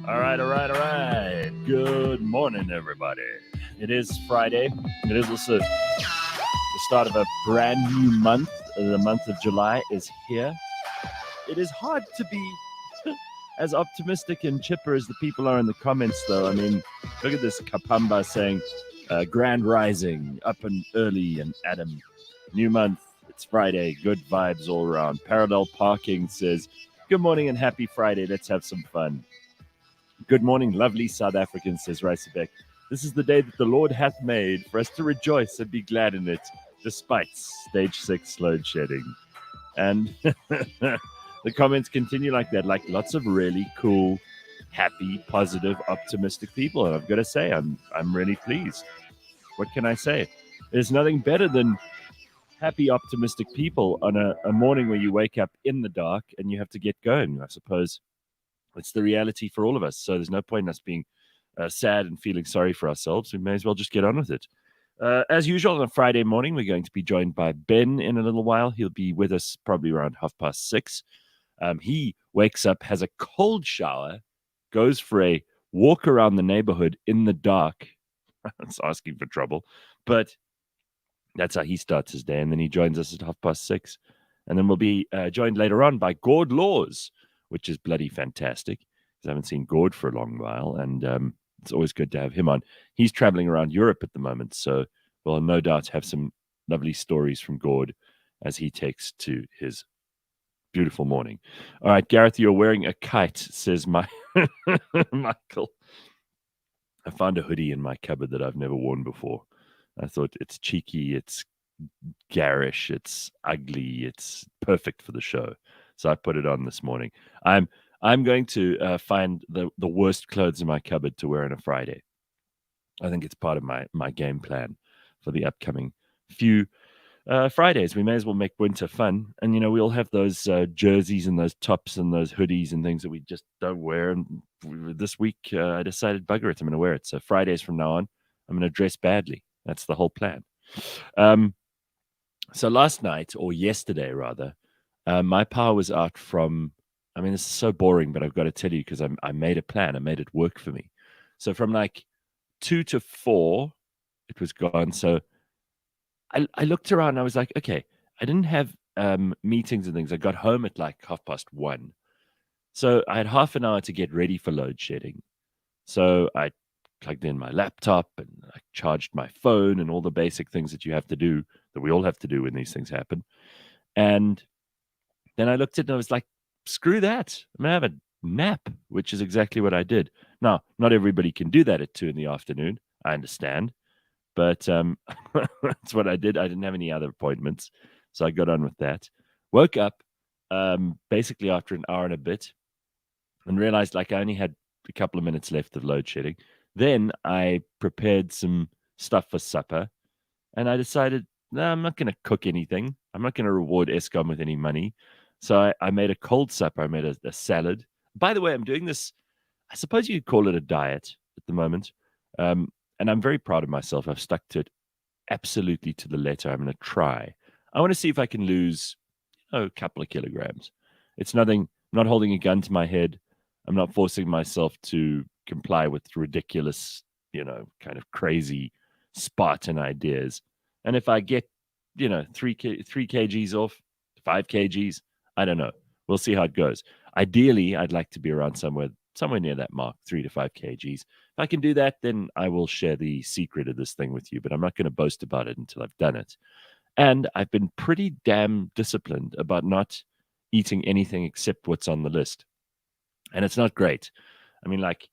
All right, all right, all right. Good morning, everybody. It is Friday. It is also the start of a brand new month. The month of July is here. It is hard to be as optimistic and chipper as the people are in the comments, though. I mean, look at this Kapamba saying, Grand Rising, up and early, and Adam, new month. It's Friday. Good vibes all around. Parallel Parking says, Good morning and happy Friday. Let's have some fun. Good morning, lovely South Africans, says Reisebek. This is the day that the Lord hath made for us to rejoice and be glad in it, despite stage 6 load shedding. And the comments continue like that, like lots of really cool, happy, positive, optimistic people. And I've got to say, I'm really pleased. What can I say? There's nothing better than happy, optimistic people on a morning where you wake up in the dark and you have to get going, I suppose. It's the reality for all of us. So there's no point in us being sad and feeling sorry for ourselves. We may as well just get on with it. As usual, on a Friday morning, we're going to be joined by Ben in a little while. He'll be with us probably around 6:30. He wakes up, has a cold shower, goes for a walk around the neighborhood in the dark. That's asking for trouble. But that's how he starts his day. And then he joins us at 6:30. And then we'll be joined later on by Gord Laws, which is bloody fantastic because I haven't seen Gord for a long while. And it's always good to have him on. He's traveling around Europe at the moment. So we'll no doubt have some lovely stories from Gord as he takes to his beautiful morning. All right, Gareth, you're wearing a kite, says my Michael. I found a hoodie in my cupboard that I've never worn before. I thought it's cheeky, it's garish, it's ugly, it's perfect for the show. So I put it on this morning. I'm going to find the worst clothes in my cupboard to wear on a Friday. I think it's part of my game plan for the upcoming few Fridays. We may as well make winter fun, and we'll have those jerseys and those tops and those hoodies and things that we just don't wear. And this week I decided, bugger it, I'm going to wear it. So Fridays from now on, I'm going to dress badly. That's the whole plan. So last night, or yesterday rather, my power was out from, I mean, this is so boring, but I've got to tell you because I made a plan. I made it work for me. So from like 2 to 4, it was gone. So I looked around and I was like, okay, I didn't have meetings and things. I got home at like 1:30. So I had half an hour to get ready for load shedding. So I plugged in my laptop and I charged my phone and all the basic things that you have to do, that we all have to do when these things happen. And then I looked at it and I was like, screw that. I'm going to have a nap, which is exactly what I did. Now, not everybody can do that at 2 in the afternoon. I understand. But that's what I did. I didn't have any other appointments. So I got on with that. Woke up basically after an hour and a bit and realized like I only had a couple of minutes left of load shedding. Then I prepared some stuff for supper and I decided, no, I'm not going to cook anything. I'm not going to reward Eskom with any money. So I made a cold supper. I made a salad. By the way, I'm doing this, I suppose you could call it a diet at the moment. And I'm very proud of myself. I've stuck to it absolutely to the letter. I'm going to try. I want to see if I can lose a couple of kilograms. It's nothing, I'm not holding a gun to my head. I'm not forcing myself to comply with ridiculous, kind of crazy Spartan ideas. And if I get, 3 kgs off, 5 kgs, I don't know. We'll see how it goes. Ideally, I'd like to be around somewhere near that mark, 3 to 5 kgs. If I can do that, then I will share the secret of this thing with you, but I'm not going to boast about it until I've done it. And I've been pretty damn disciplined about not eating anything except what's on the list. And it's not great. I mean, like,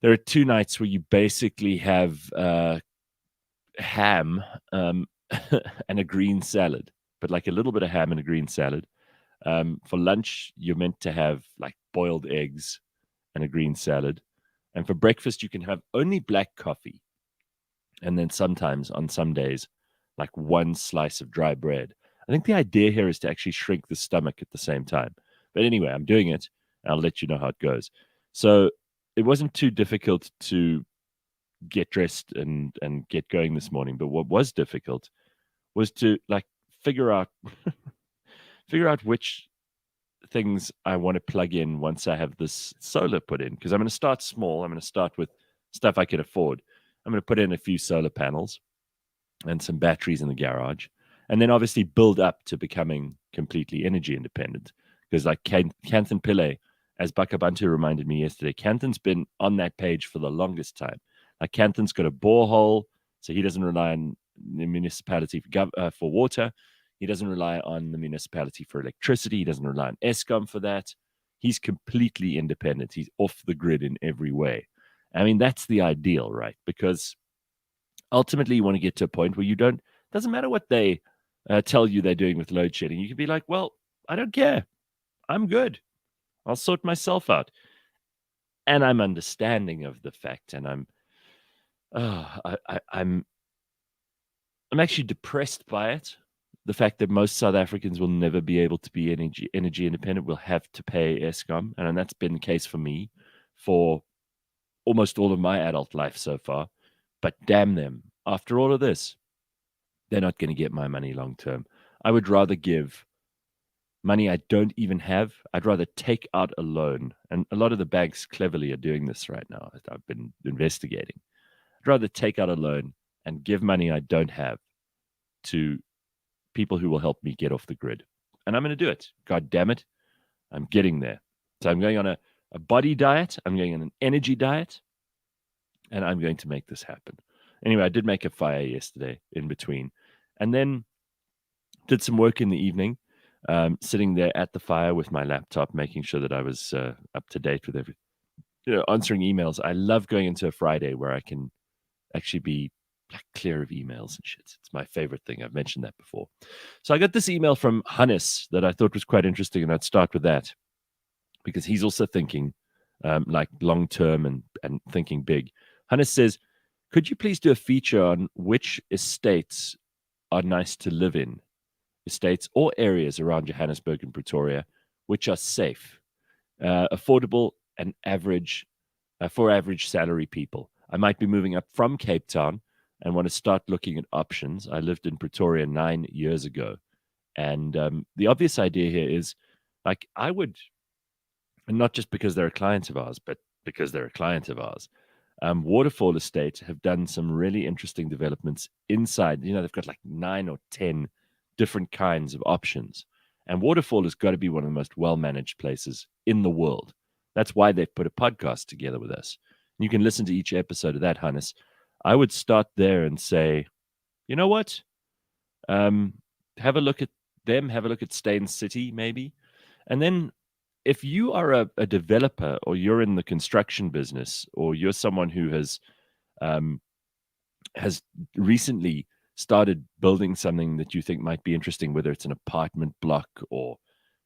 there are 2 nights where you basically have ham and a green salad, but like a little bit of ham and a green salad. For lunch, you're meant to have like boiled eggs and a green salad. And for breakfast, you can have only black coffee. And then sometimes on some days, like 1 slice of dry bread. I think the idea here is to actually shrink the stomach at the same time. But anyway, I'm doing it. And I'll let you know how it goes. So it wasn't too difficult to get dressed and get going this morning. But what was difficult was to like figure out which things I want to plug in once I have this solar put in, because I'm going to start small. I'm going to start with stuff I can afford. I'm going to put in a few solar panels and some batteries in the garage, and then obviously build up to becoming completely energy independent. Because like Kanthan Pillay, as Bakabantu reminded me yesterday, Kanthan's been on that page for the longest time. Like Kanthan's got a borehole, so he doesn't rely on the municipality for water. He doesn't rely on the municipality for electricity. He doesn't rely on Eskom for that. He's completely independent. He's off the grid in every way. I mean, that's the ideal, right? Because ultimately you want to get to a point where doesn't matter what they tell you they're doing with load shedding. You can be like, well, I don't care. I'm good. I'll sort myself out. And I'm understanding of the fact, and I'm actually depressed by it. The fact that most South Africans will never be able to be energy independent, will have to pay Eskom. And that's been the case for me for almost all of my adult life so far. But damn them, after all of this, they're not going to get my money long term. I would rather give money I don't even have. I'd rather take out a loan. And a lot of the banks cleverly are doing this right now. I've been investigating. I'd rather take out a loan and give money I don't have to people who will help me get off the grid. And I'm going to do it. God damn it. I'm getting there. So I'm going on a body diet. I'm going on an energy diet. And I'm going to make this happen. Anyway, I did make a fire yesterday in between. And then did some work in the evening, sitting there at the fire with my laptop, making sure that I was up to date with everything. Answering emails. I love going into a Friday where I can actually be clear of emails and shit. It's my favorite thing. I've mentioned that before. So I got this email from Hannes that I thought was quite interesting, and I'd start with that because he's also thinking like long term and thinking big. Hannes says, could you please do a feature on which estates are nice to live in? Estates or areas around Johannesburg and Pretoria, which are safe, affordable, and average for average salary people. I might be moving up from Cape Town and want to start looking at options. I lived in Pretoria 9 years ago. And the obvious idea here is like I would, and not just because they're a client of ours, but because they're a client of ours. Waterfall Estate have done some really interesting developments inside. They've got like 9 or 10 different kinds of options. And Waterfall has got to be one of the most well-managed places in the world. That's why they've put a podcast together with us. You can listen to each episode of that, Hannes. I would start there and say, you know what? Have a look at them. Have a look at Stain City, maybe. And then if you are a developer or you're in the construction business or you're someone who has recently started building something that you think might be interesting, whether it's an apartment block or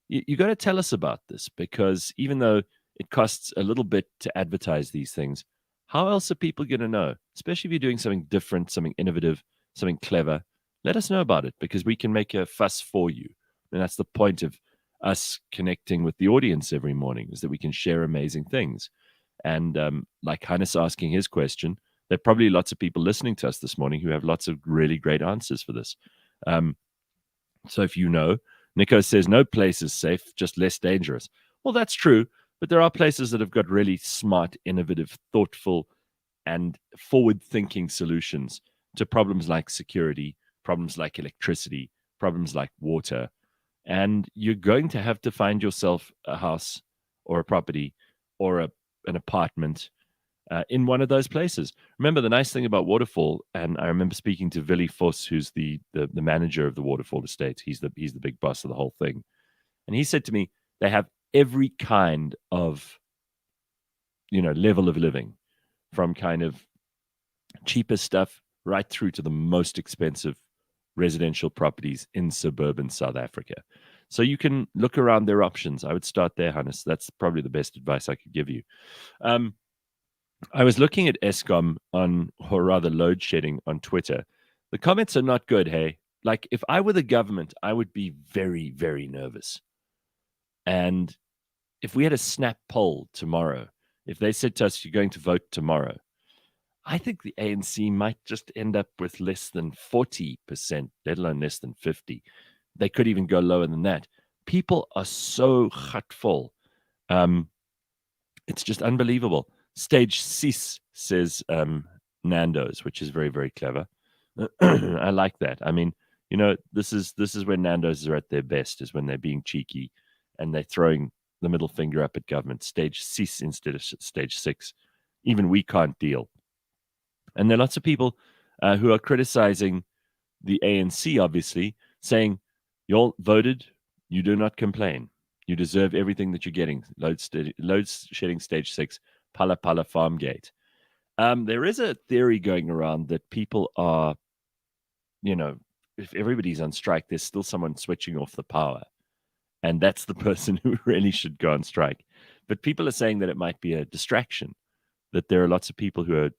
you got to tell us about this, because even though it costs a little bit to advertise these things, how else are people going to know? Especially if you're doing something different, something innovative, something clever. Let us know about it because we can make a fuss for you. And that's the point of us connecting with the audience every morning, is that we can share amazing things. And like Hannes asking his question, there are probably lots of people listening to us this morning who have lots of really great answers for this. So if you know, Nico says no place is safe, just less dangerous. Well, that's true, but there are places that have got really smart, innovative, thoughtful, and forward-thinking solutions to problems like security, problems like electricity, problems like water. And you're going to have to find yourself a house or a property or an apartment in one of those places. Remember, the nice thing about Waterfall, and I remember speaking to Willie Voss, who's the manager of the Waterfall estate. He's the big boss of the whole thing. And he said to me, they have every kind of, level of living, from kind of cheaper stuff right through to the most expensive residential properties in suburban South Africa. So you can look around their options. I would start there, Hannes. That's probably the best advice I could give you. I was looking at Eskom or rather load shedding on Twitter. The comments are not good, hey? Like, if I were the government, I would be very, very nervous. And if we had a snap poll tomorrow, if they said to us, you're going to vote tomorrow, I think the ANC might just end up with less than 40%, let alone less than 50%. They could even go lower than that. People are so hurtful. It's just unbelievable. Stage 6 says Nando's, which is very, very clever. I like that. I mean, this is when Nando's are at their best, is when they're being cheeky and they're throwing the middle finger up at government. Stage 6 instead of stage 6. Even we can't deal. And there are lots of people who are criticizing the ANC, obviously, saying, "You voted, you do not complain. You deserve everything that you're getting." Load shedding stage 6, Pala Pala farm gate. There is a theory going around that people are, if everybody's on strike, there's still someone switching off the power. And that's the person who really should go on strike. But people are saying that it might be a distraction, that there are lots of people who are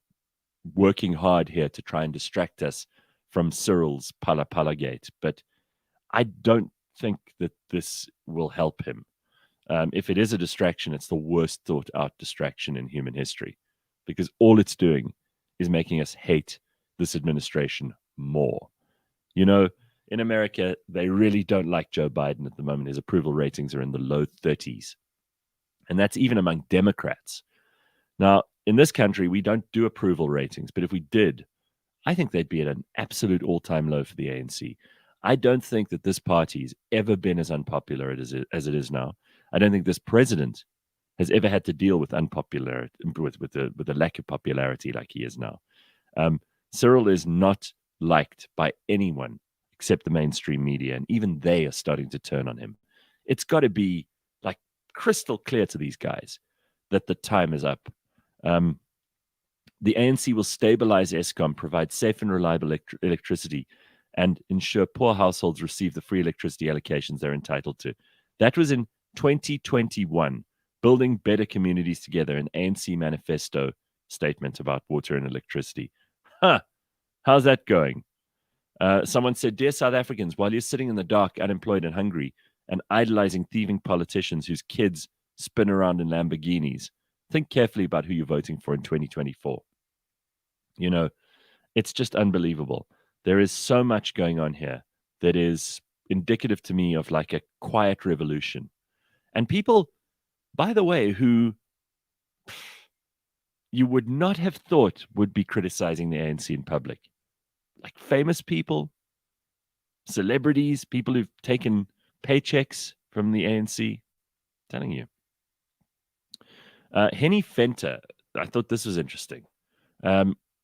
working hard here to try and distract us from Cyril's Pala Pala gate. But I don't think that this will help him. If it is a distraction, it's the worst thought out distraction in human history, because all it's doing is making us hate this administration more. In America, they really don't like Joe Biden at the moment. His approval ratings are in the low 30s. And that's even among Democrats. Now, in this country, we don't do approval ratings, but if we did, I think they'd be at an absolute all-time low for the ANC. I don't think that this party has ever been as unpopular as it is now. I don't think this president has ever had to deal with unpopularity, with the lack of popularity like he is now. Cyril is not liked by anyone except the mainstream media, and even they are starting to turn on him. It's got to be like crystal clear to these guys that the time is up. The ANC will stabilize Eskom, provide safe and reliable electricity, and ensure poor households receive the free electricity allocations they're entitled to. That was in 2021, Building Better Communities Together, an ANC manifesto statement about water and electricity. How's that going? Someone said, "Dear South Africans, while you're sitting in the dark, unemployed and hungry, and idolizing thieving politicians whose kids spin around in Lamborghinis, think carefully about who you're voting for in 2024. It's just unbelievable. There is so much going on here that is indicative to me of like a quiet revolution. And people, by the way, who you would not have thought would be criticizing the ANC in public, like famous people, celebrities, people who've taken paychecks from the ANC, telling you. Henny Fenter, I thought this was interesting.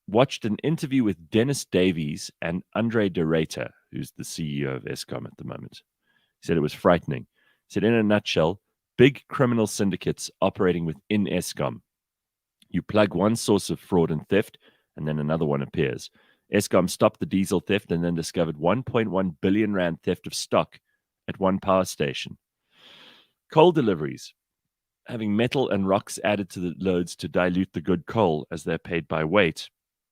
Watched an interview with Dennis Davies and Andre de Ruyter, who's the CEO of Eskom at the moment. He said it was frightening. He said, in a nutshell, big criminal syndicates operating within Eskom. You plug one source of fraud and theft, and then another one appears. Eskom stopped the diesel theft and then discovered 1.1 billion rand theft of stock at one power station. Coal deliveries, having metal and rocks added to the loads to dilute the good coal as they're paid by weight,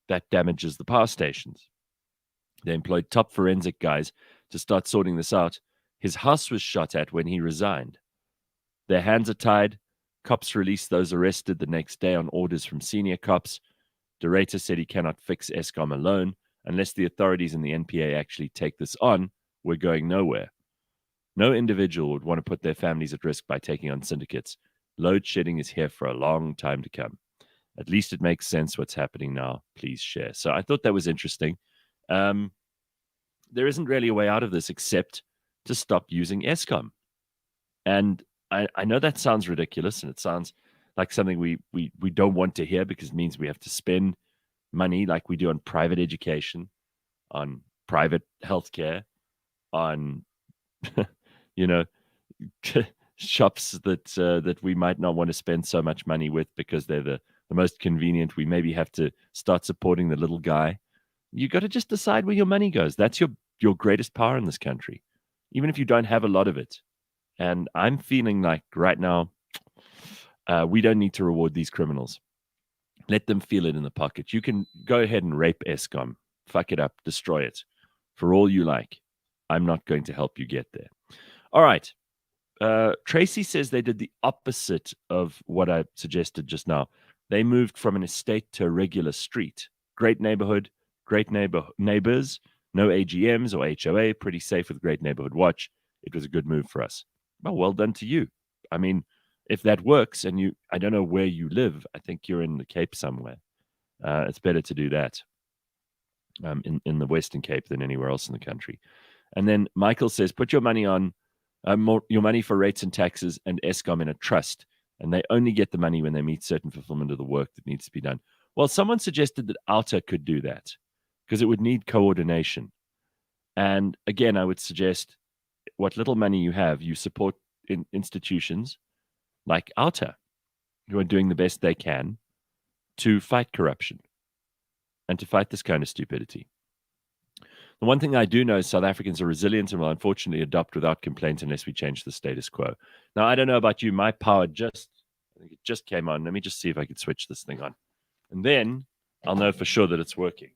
that damages the power stations. They employed top forensic guys to start sorting this out. His house was shot at when he resigned. Their hands are tied. Cops released those arrested the next day on orders from senior cops. De Ruyter said he cannot fix Eskom alone. Unless the authorities and the NPA actually take this on, we're going nowhere. No individual would want to put their families at risk by taking on syndicates. Load shedding is here for a long time to come. At least it makes sense what's happening now. Please share. So I thought that was interesting. There isn't really a way out of this except to stop using Eskom. And I know that sounds ridiculous, and it sounds like something we don't want to hear, because it means we have to spend money like we do on private education, on private healthcare, on shops that we might not want to spend so much money with because they're the most convenient. We maybe have to start supporting the little guy. You got to just decide where your money goes. That's your greatest power in this country, even if you don't have a lot of it. And I'm feeling like right now, we don't need to reward these criminals. Let them feel it in the pocket. You can go ahead and rape Eskom, fuck it up, destroy it, for all you like. I'm not going to help you get there. All right. Tracy says they did the opposite of what I suggested just now. They moved from an estate to a regular street. Great neighborhood, great neighbors, no AGMs or HOA, pretty safe with Great Neighborhood Watch. It was a good move for us. well done to you. I mean, if that works, and I don't know where you live. I think you're in the Cape somewhere. It's better to do that in the Western Cape than anywhere else in the country. And then Michael says, put your money on your money for rates and taxes and Eskom in a trust, and they only get the money when they meet certain fulfillment of the work that needs to be done. Well, someone suggested that Alta could do that because it would need coordination. And again, I would suggest what little money you have, you support institutions like Alta, who are doing the best they can to fight corruption and to fight this kind of stupidity. The one thing I do know is South Africans are resilient and will unfortunately adopt without complaint unless we change the status quo. Now, I don't know about you. My power I think it just came on. Let me just see if I can switch this thing on. And then I'll know for sure that it's working.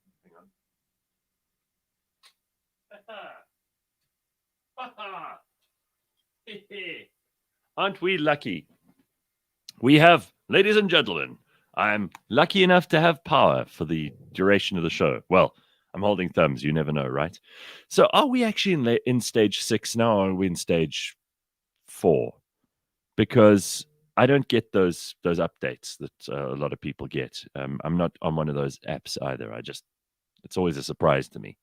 Hang on. Aren't we lucky? We have, ladies and gentlemen, I'm lucky enough to have power for the duration of the show. Well, I'm holding thumbs. You never know, right? So are we actually in stage 6 now, or are we in stage 4? Because I don't get those updates that a lot of people get. I'm not on one of those apps either. It's always a surprise to me.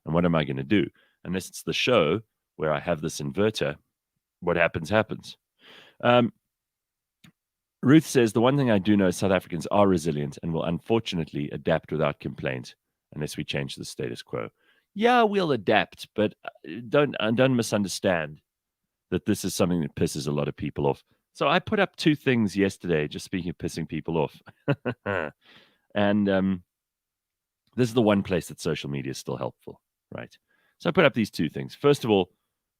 And what am I going to do? Unless it's the show where I have this inverter, what happens. Ruth says, the one thing I do know is South Africans are resilient and will unfortunately adapt without complaint unless we change the status quo. Yeah, we'll adapt, but don't misunderstand that this is something that pisses a lot of people off. So I put up 2 things yesterday, just speaking of pissing people off. And this is the one place that social media is still helpful, right? So I put up these 2 things. First of all,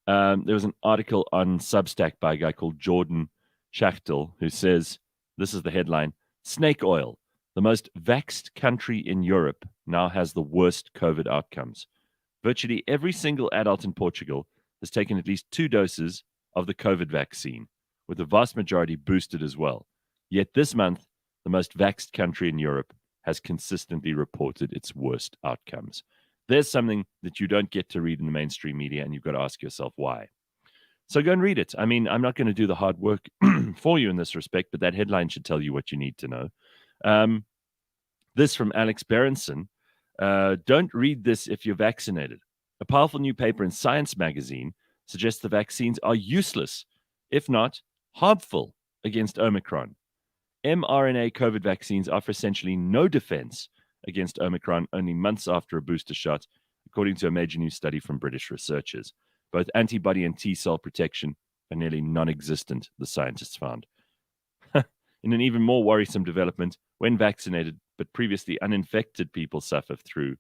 there was an article on Substack by a guy called Jordan Schachtel, who says, this is the headline, snake oil. The most vaxxed country in Europe now has the worst COVID outcomes. Virtually every single adult in Portugal has taken at least 2 doses of the COVID vaccine, with the vast majority boosted as well. Yet this month, the most vaxxed country in Europe has consistently reported its worst outcomes. There's something that you don't get to read in the mainstream media, and you've got to ask yourself why. So go and read it. I mean, I'm not going to do the hard work for you in this respect, but that headline should tell you what you need to know. This from Alex Berenson. Don't read this if you're vaccinated. A powerful new paper in Science magazine suggests the vaccines are useless, if not harmful, against Omicron. mRNA COVID vaccines offer essentially no defense against Omicron only months after a booster shot, according to a major new study from British researchers. Both antibody and T-cell protection are nearly non-existent, the scientists found. In an even more worrisome development, when vaccinated but previously uninfected people suffer through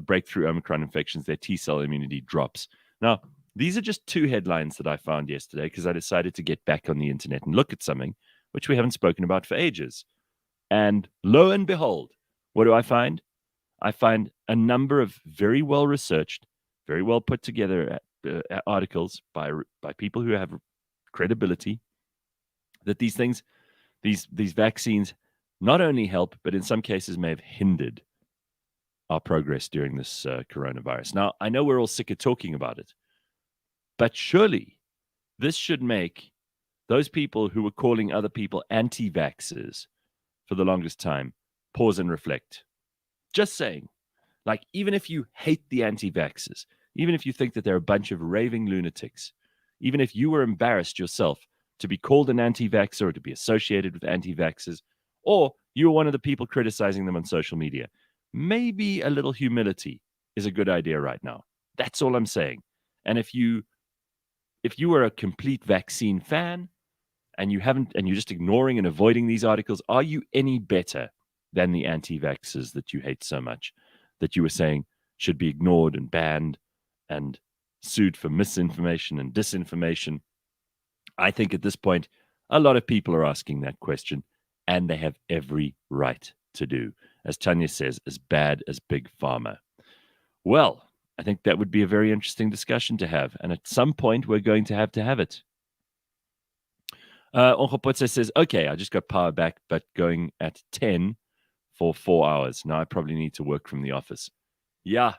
breakthrough Omicron infections, their T-cell immunity drops. Now, these are just 2 headlines that I found yesterday because I decided to get back on the internet and look at something which we haven't spoken about for ages. And lo and behold, what do I find? I find a number of very well-researched, very well put together articles by people who have credibility that these things, these vaccines not only help, but in some cases may have hindered our progress during this coronavirus. Now, I know we're all sick of talking about it, but surely this should make those people who were calling other people anti-vaxxers for the longest time pause and reflect. Just saying, like, even if you hate the anti-vaxxers, even if you think that they're a bunch of raving lunatics, even if you were embarrassed yourself to be called an anti-vaxxer or to be associated with anti-vaxxers, or you were one of the people criticizing them on social media, maybe a little humility is a good idea right now. That's all I'm saying. And if you were a complete vaccine fan and you're just ignoring and avoiding these articles, are you any better than the anti-vaxxers that you hate so much, that you were saying should be ignored and banned and sued for misinformation and disinformation? I think at this point, a lot of people are asking that question, and they have every right to do. As Tanya says, as bad as Big Pharma. Well, I think that would be a very interesting discussion to have, and at some point, we're going to have it. Onchopotse says, okay, I just got power back, but going at 10 for 4 hours. Now I probably need to work from the office. Yeah,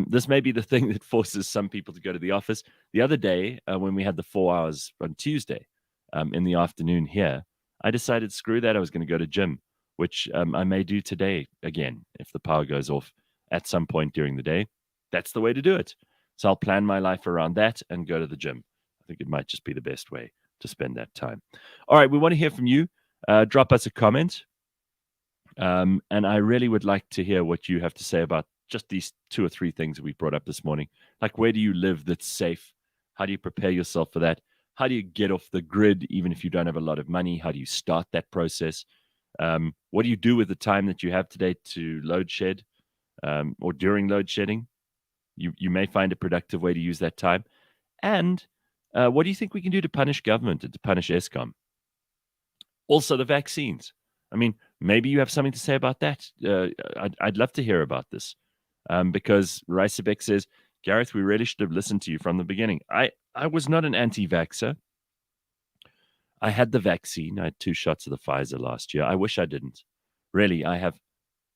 This may be the thing that forces some people to go to the office. The other day, when we had the 4 hours on Tuesday in the afternoon here, I decided, screw that, I was going to go to gym, which I may do today again if the power goes off at some point during the day. That's the way to do it. So I'll plan my life around that and go to the gym. I think it might just be the best way to spend that time. All right, we want to hear from you. Drop us a comment. And I really would like to hear what you have to say about just these 2 or 3 things that we brought up this morning. Like, where do you live that's safe? How do you prepare yourself for that? How do you get off the grid, even if you don't have a lot of money? How do you start that process? What do you do with the time that you have today to load shed or during load shedding? You may find a productive way to use that time. And what do you think we can do to punish government and to punish Eskom? Also, the vaccines. I mean, maybe you have something to say about that. I'd love to hear about this because Reisebek says, Gareth, we really should have listened to you from the beginning. I was not an anti-vaxxer. I had the vaccine. I had 2 shots of the Pfizer last year. I wish I didn't. Really, I have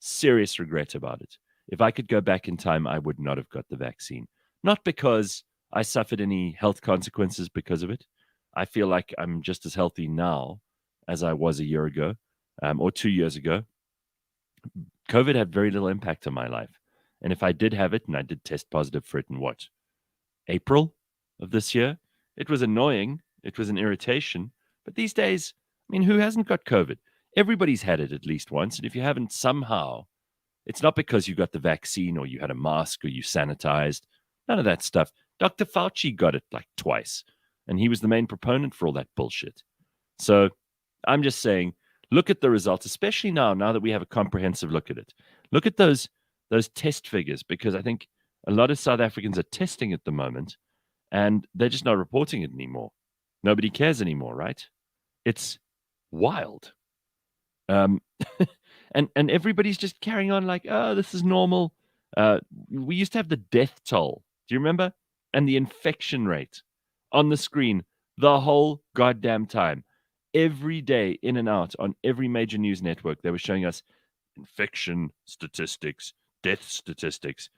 serious regret about it. If I could go back in time, I would not have got the vaccine. Not because I suffered any health consequences because of it. I feel like I'm just as healthy now as I was a year ago or 2 years ago. COVID had very little impact on my life. And if I did have it, and I did test positive for it in what? April of this year, it was annoying. It was an irritation. But these days, I mean, who hasn't got COVID? Everybody's had it at least once. And if you haven't somehow, it's not because you got the vaccine or you had a mask or you sanitized. None of that stuff. Dr. Fauci got it like twice. And he was the main proponent for all that bullshit. So I'm just saying, look at the results, especially now that we have a comprehensive look at it. Look at those test figures, because I think a lot of South Africans are testing at the moment and they're just not reporting it anymore. Nobody cares anymore, right? It's wild. And everybody's just carrying on like, oh, this is normal. We used to have the death toll. Do you remember? And the infection rate on the screen the whole goddamn time. Every day, in and out, on every major news network, they were showing us infection statistics, death statistics.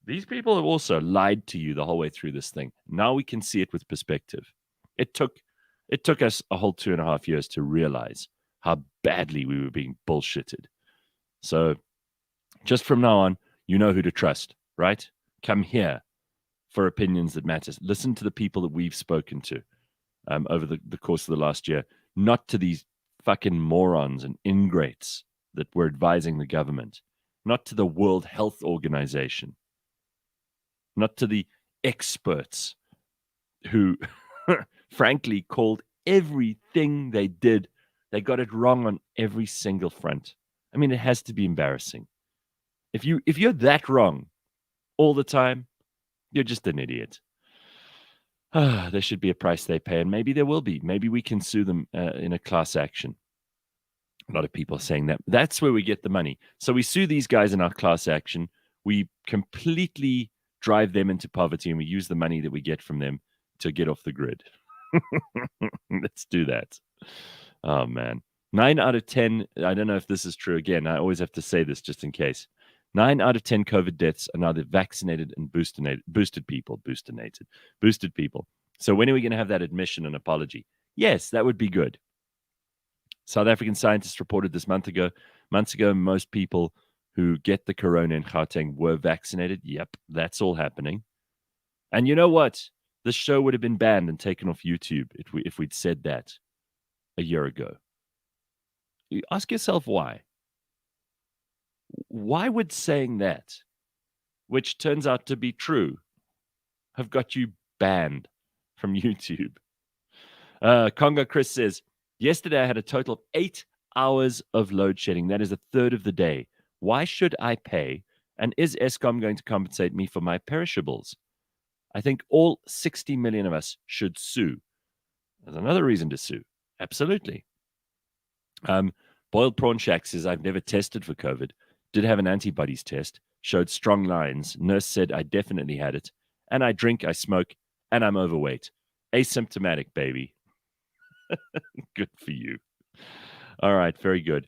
These people have also lied to you the whole way through this thing. Now we can see it with perspective. It took us a whole 2.5 years to realize how badly we were being bullshitted. So just from now on, you know who to trust, right? Come here for opinions that matter. Listen to the people that we've spoken to over the course of the last year, not to these fucking morons and ingrates that were advising the government, not to the World Health Organization, not to the experts who, frankly, called everything they did. They got it wrong on every single front. I mean, it has to be embarrassing. If you're that wrong all the time, you're just an idiot. There should be a price they pay, and maybe there will be. Maybe we can sue them in a class action. A lot of people are saying that. That's where we get the money. So we sue these guys in our class action. We completely drive them into poverty, and we use the money that we get from them to get off the grid. Let's do that. Oh, man. 9 out of 10, I don't know if this is true. Again, I always have to say this just in case. 9 out of 10 COVID deaths are now the vaccinated and boosted people. So when are we going to have that admission and apology? Yes, that would be good. South African scientists reported this months ago, most people who get the corona in Gauteng were vaccinated. Yep, that's all happening. And you know what? This show would have been banned and taken off YouTube if we'd said that a year ago. You ask yourself why. Why would saying that, which turns out to be true, have got you banned from YouTube? Congo Chris says, yesterday I had a total of 8 hours of load shedding. That is a third of the day. Why should I pay? And is Eskom going to compensate me for my perishables? I think all 60 million of us should sue. There's another reason to sue. Absolutely. Boiled Prawn Shack says, I've never tested for COVID. Did have an antibodies test. Showed strong lines. Nurse said I definitely had it. And I drink, I smoke, and I'm overweight. Asymptomatic, baby. Good for you. All right, very good.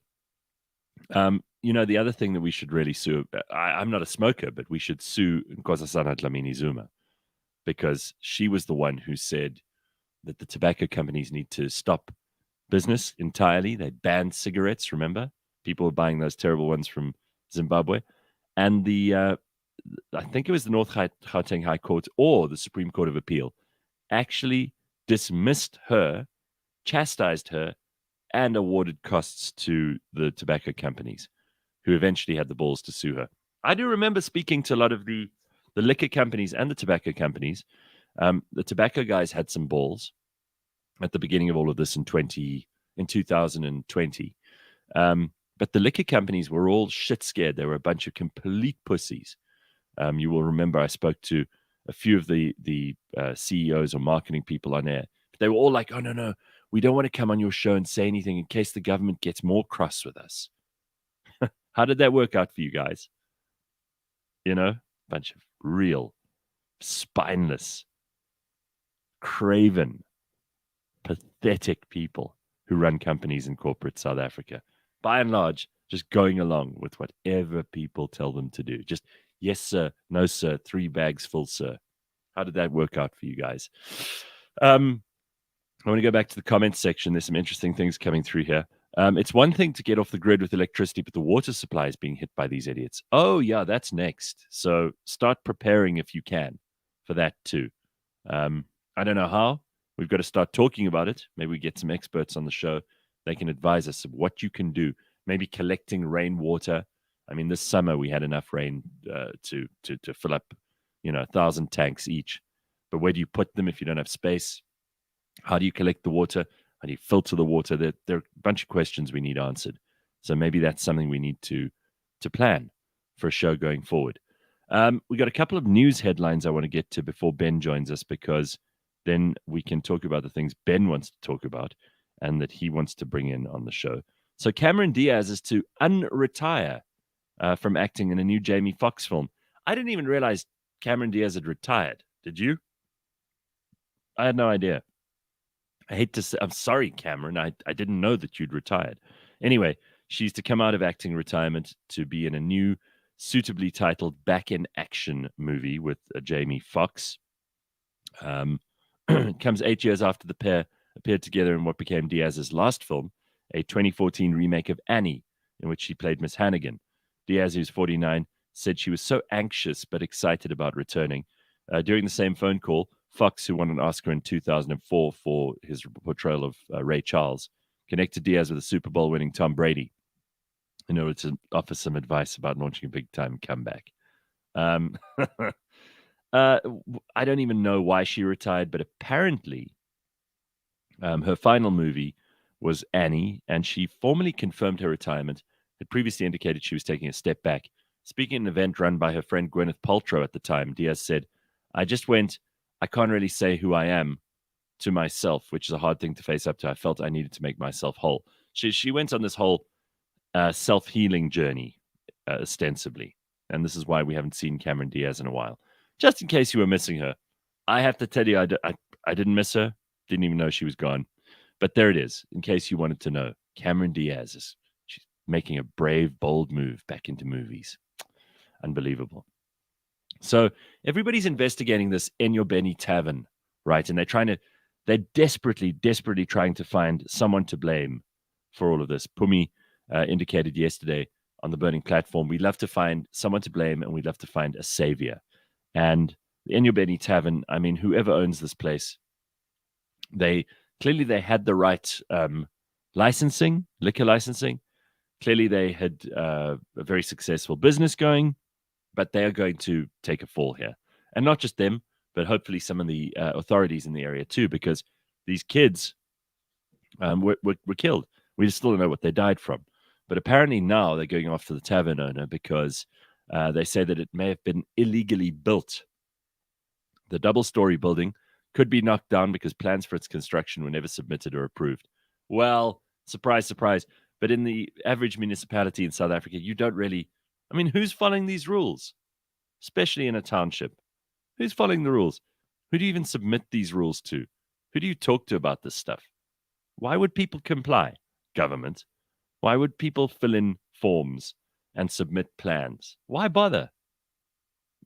the other thing that we should really sue, I'm not a smoker, but we should sue Nkosazana Dlamini Zuma, because she was the one who said that the tobacco companies need to stop business entirely. They banned cigarettes, remember? People were buying those terrible ones from Zimbabwe. And I think it was the North Gauteng High Court or the Supreme Court of Appeal actually dismissed her, chastised her, and awarded costs to the tobacco companies, who eventually had the balls to sue her. I do remember speaking to a lot of the liquor companies and the tobacco companies. The tobacco guys had some balls at the beginning of all of this in 2020. But the liquor companies were all shit scared. They were a bunch of complete pussies. You will remember I spoke to a few of the CEOs or marketing people on air. They were all like, "Oh, no, we don't want to come on your show and say anything in case the government gets more cross with us." How did that work out for you guys? Bunch of real spineless, craven, pathetic people who run companies in corporate South Africa. By and large, just going along with whatever people tell them to do. Just, yes, sir, no, sir, 3 bags full, sir. How did that work out for you guys? I want to go back to the comments section. There's some interesting things coming through here. It's one thing to get off the grid with electricity, but the water supply is being hit by these idiots. Oh, yeah, that's next. So start preparing if you can for that too. I don't know how. We've got to start talking about it. Maybe we get some experts on the show. They can advise us of what you can do. Maybe collecting rainwater. I mean, this summer we had enough rain to fill up, 1,000 tanks each. But where do you put them if you don't have space? How do you collect the water? How do you filter the water? There are a bunch of questions we need answered. So maybe that's something we need to plan for a show going forward. We got a couple of news headlines I want to get to before Ben joins us, because then we can talk about the things Ben wants to talk about and that he wants to bring in on the show. So Cameron Diaz is to unretire from acting in a new Jamie Foxx film. I didn't even realize Cameron Diaz had retired. Did you? I had no idea. I hate to say, I'm sorry, Cameron. I didn't know that you'd retired. Anyway, she's to come out of acting retirement to be in a new, suitably titled Back in Action movie with Jamie Foxx. It comes 8 years after the pair appeared together in what became Diaz's last film, a 2014 remake of Annie, in which she played Miss Hannigan. Diaz, who's 49, said she was so anxious but excited about returning. During the same phone call, Fox, who won an Oscar in 2004 for his portrayal of Ray Charles, connected Diaz with a Super Bowl winning Tom Brady in order to offer some advice about launching a big-time comeback. I don't even know why she retired, but apparently her final movie was Annie, and she formally confirmed her retirement, had previously indicated she was taking a step back. Speaking at an event run by her friend Gwyneth Paltrow at the time, Diaz said, "I just went, I can't really say who I am to myself, which is a hard thing to face up to. I felt I needed to make myself whole." She went on this whole self-healing journey, ostensibly. And this is why we haven't seen Cameron Diaz in a while. Just in case you were missing her, I have to tell you, I didn't miss her. Didn't even know she was gone. But there it is, in case you wanted to know. Cameron Diaz she's making a brave, bold move back into movies. Unbelievable. So everybody's investigating this Enyobeni Tavern, right? And they're desperately trying to find someone to blame for all of this. Pumi indicated yesterday on the Burning Platform, we'd love to find someone to blame and we'd love to find a savior. And the Enyobeni Tavern, I mean, whoever owns this place, they had the right liquor licensing. Clearly they had a very successful business going, but they are going to take a fall here. And not just them, but hopefully some of the authorities in the area too, because these kids were killed. We still don't know what they died from. But apparently now they're going after the tavern owner because they say that it may have been illegally built. The double-story building could be knocked down because plans for its construction were never submitted or approved. Well, surprise, surprise. But in the average municipality in South Africa, you don't really... I mean, who's following these rules? Especially in a township. Who's following the rules? Who do you even submit these rules to? Who do you talk to about this stuff? Why would people comply? Government. Why would people fill in forms and submit plans. Why bother?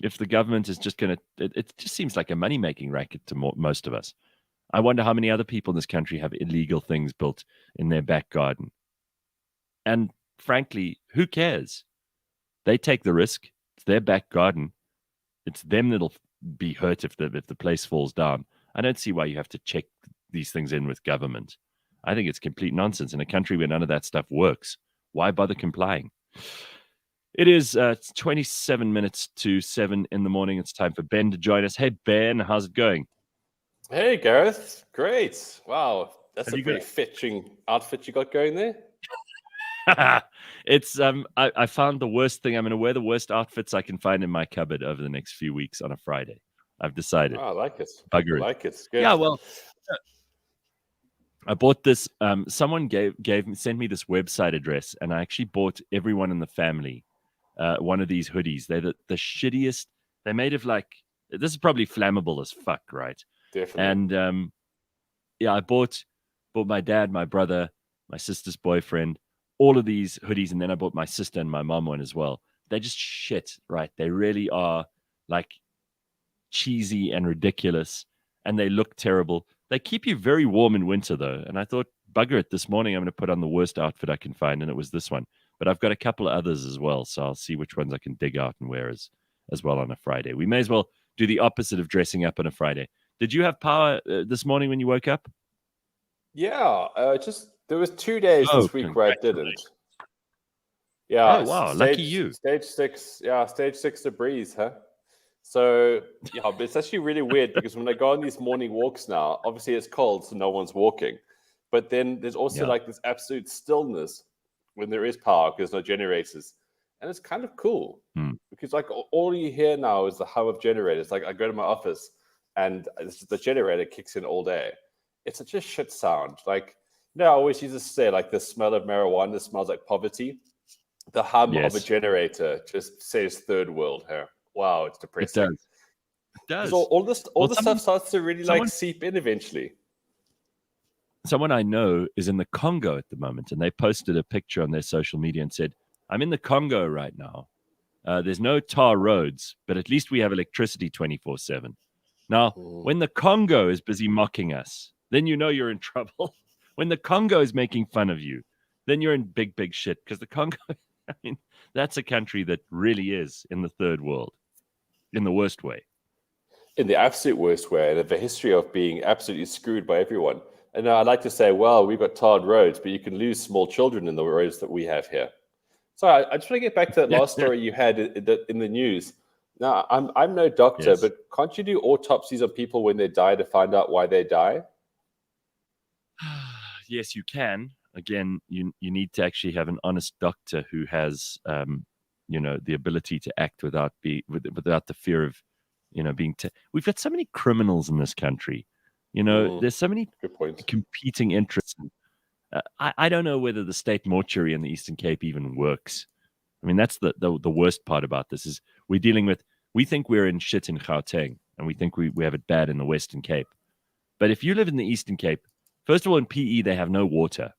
If the government is just going to, it just seems like a money-making racket to most of us. I wonder how many other people in this country have illegal things built in their back garden. And frankly, who cares? They take the risk. It's their back garden. It's them that'll be hurt if the place falls down. I don't see why you have to check these things in with government. I think it's complete nonsense in a country where none of that stuff works. Why bother complying? It is 27 minutes to 7 in the morning. It's time for Ben to join us. Hey, Ben, how's it going? Hey, Gareth. Great. Wow. That's a pretty fetching outfit you got going there. It's I found the worst thing. I'm going to wear the worst outfits I can find in my cupboard over the next few weeks on a Friday. I've decided. Oh, I like it. Bugger it. I like it. Good. Yeah, well, I bought this. Someone sent me this website address, and I actually bought everyone in the family one of these hoodies. They're the shittiest. They're made of like, this is probably flammable as fuck, right? Definitely. And yeah, I bought my dad, my brother, my sister's boyfriend, all of these hoodies, and then I bought my sister and my mom one as well. They're just shit, right? They really are like cheesy and ridiculous, and they look terrible. They keep you very warm in winter, though. And I thought, bugger it, this morning I'm going to put on the worst outfit I can find, and it was this one. But I've got a couple of others as well, so I'll see which ones I can dig out and wear as well on a Friday. We may as well do the opposite of dressing up on a Friday. Did you have power this morning when you woke up? Yeah, there was 2 days this week where I didn't. Yeah. Oh, wow. Lucky you. Stage 6. Yeah, stage 6 debris, huh? So, yeah, but it's actually really weird because when I go on these morning walks now, obviously it's cold, so no one's walking. But then there's also like this absolute stillness when there is power because there's no generators. And it's kind of cool because like all you hear now is the hum of generators. Like I go to my office and the generator kicks in all day. It's such a shit sound. Like, I always used to say like the smell of marijuana smells like poverty. The hum of a generator just says third world here. Wow, it's depressing. It does. All this stuff starts to really seep in eventually. Someone I know is in the Congo at the moment, and they posted a picture on their social media and said, I'm in the Congo right now. There's no tar roads, but at least we have electricity 24/7. Now, when the Congo is busy mocking us, then you know you're in trouble. When the Congo is making fun of you, then you're in big, big shit. Because the Congo, I mean, that's a country that really is in the third world, in the worst way. In the absolute worst way, and have a history of being absolutely screwed by everyone. And I like to say, well, we've got tarred roads, but you can lose small children in the roads that we have here. So I just want to get back to that last story you had in the news. Now, I'm no doctor, but can't you do autopsies on people when they die to find out why they die? Yes, you can. Again, you need to actually have an honest doctor who has, the ability to act without the fear of, being. We've got so many criminals in this country. There's so many competing interests. I don't know whether the state mortuary in the Eastern Cape even works. I mean, that's the worst part about this is we think we're in shit in Gauteng, and we think we have it bad in the Western Cape. But if you live in the Eastern Cape, first of all, in PE, they have no water.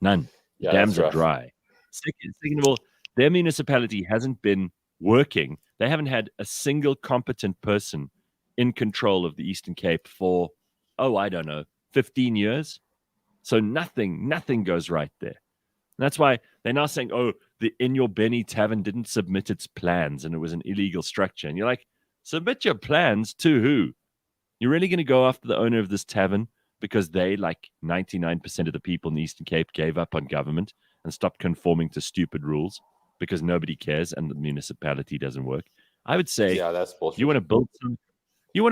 None. Yeah, dams are dry. Second of all, their municipality hasn't been working. They haven't had a single competent person in control of the Eastern Cape for, 15 years. So nothing goes right there. And that's why they're now saying, the In Your Benny Tavern didn't submit its plans and it was an illegal structure. And you're like, submit your plans to who? You're really going to go after the owner of this tavern because they, like 99% of the people in the Eastern Cape, gave up on government and stopped conforming to stupid rules because nobody cares and the municipality doesn't work? I would say, that's bullshit. You want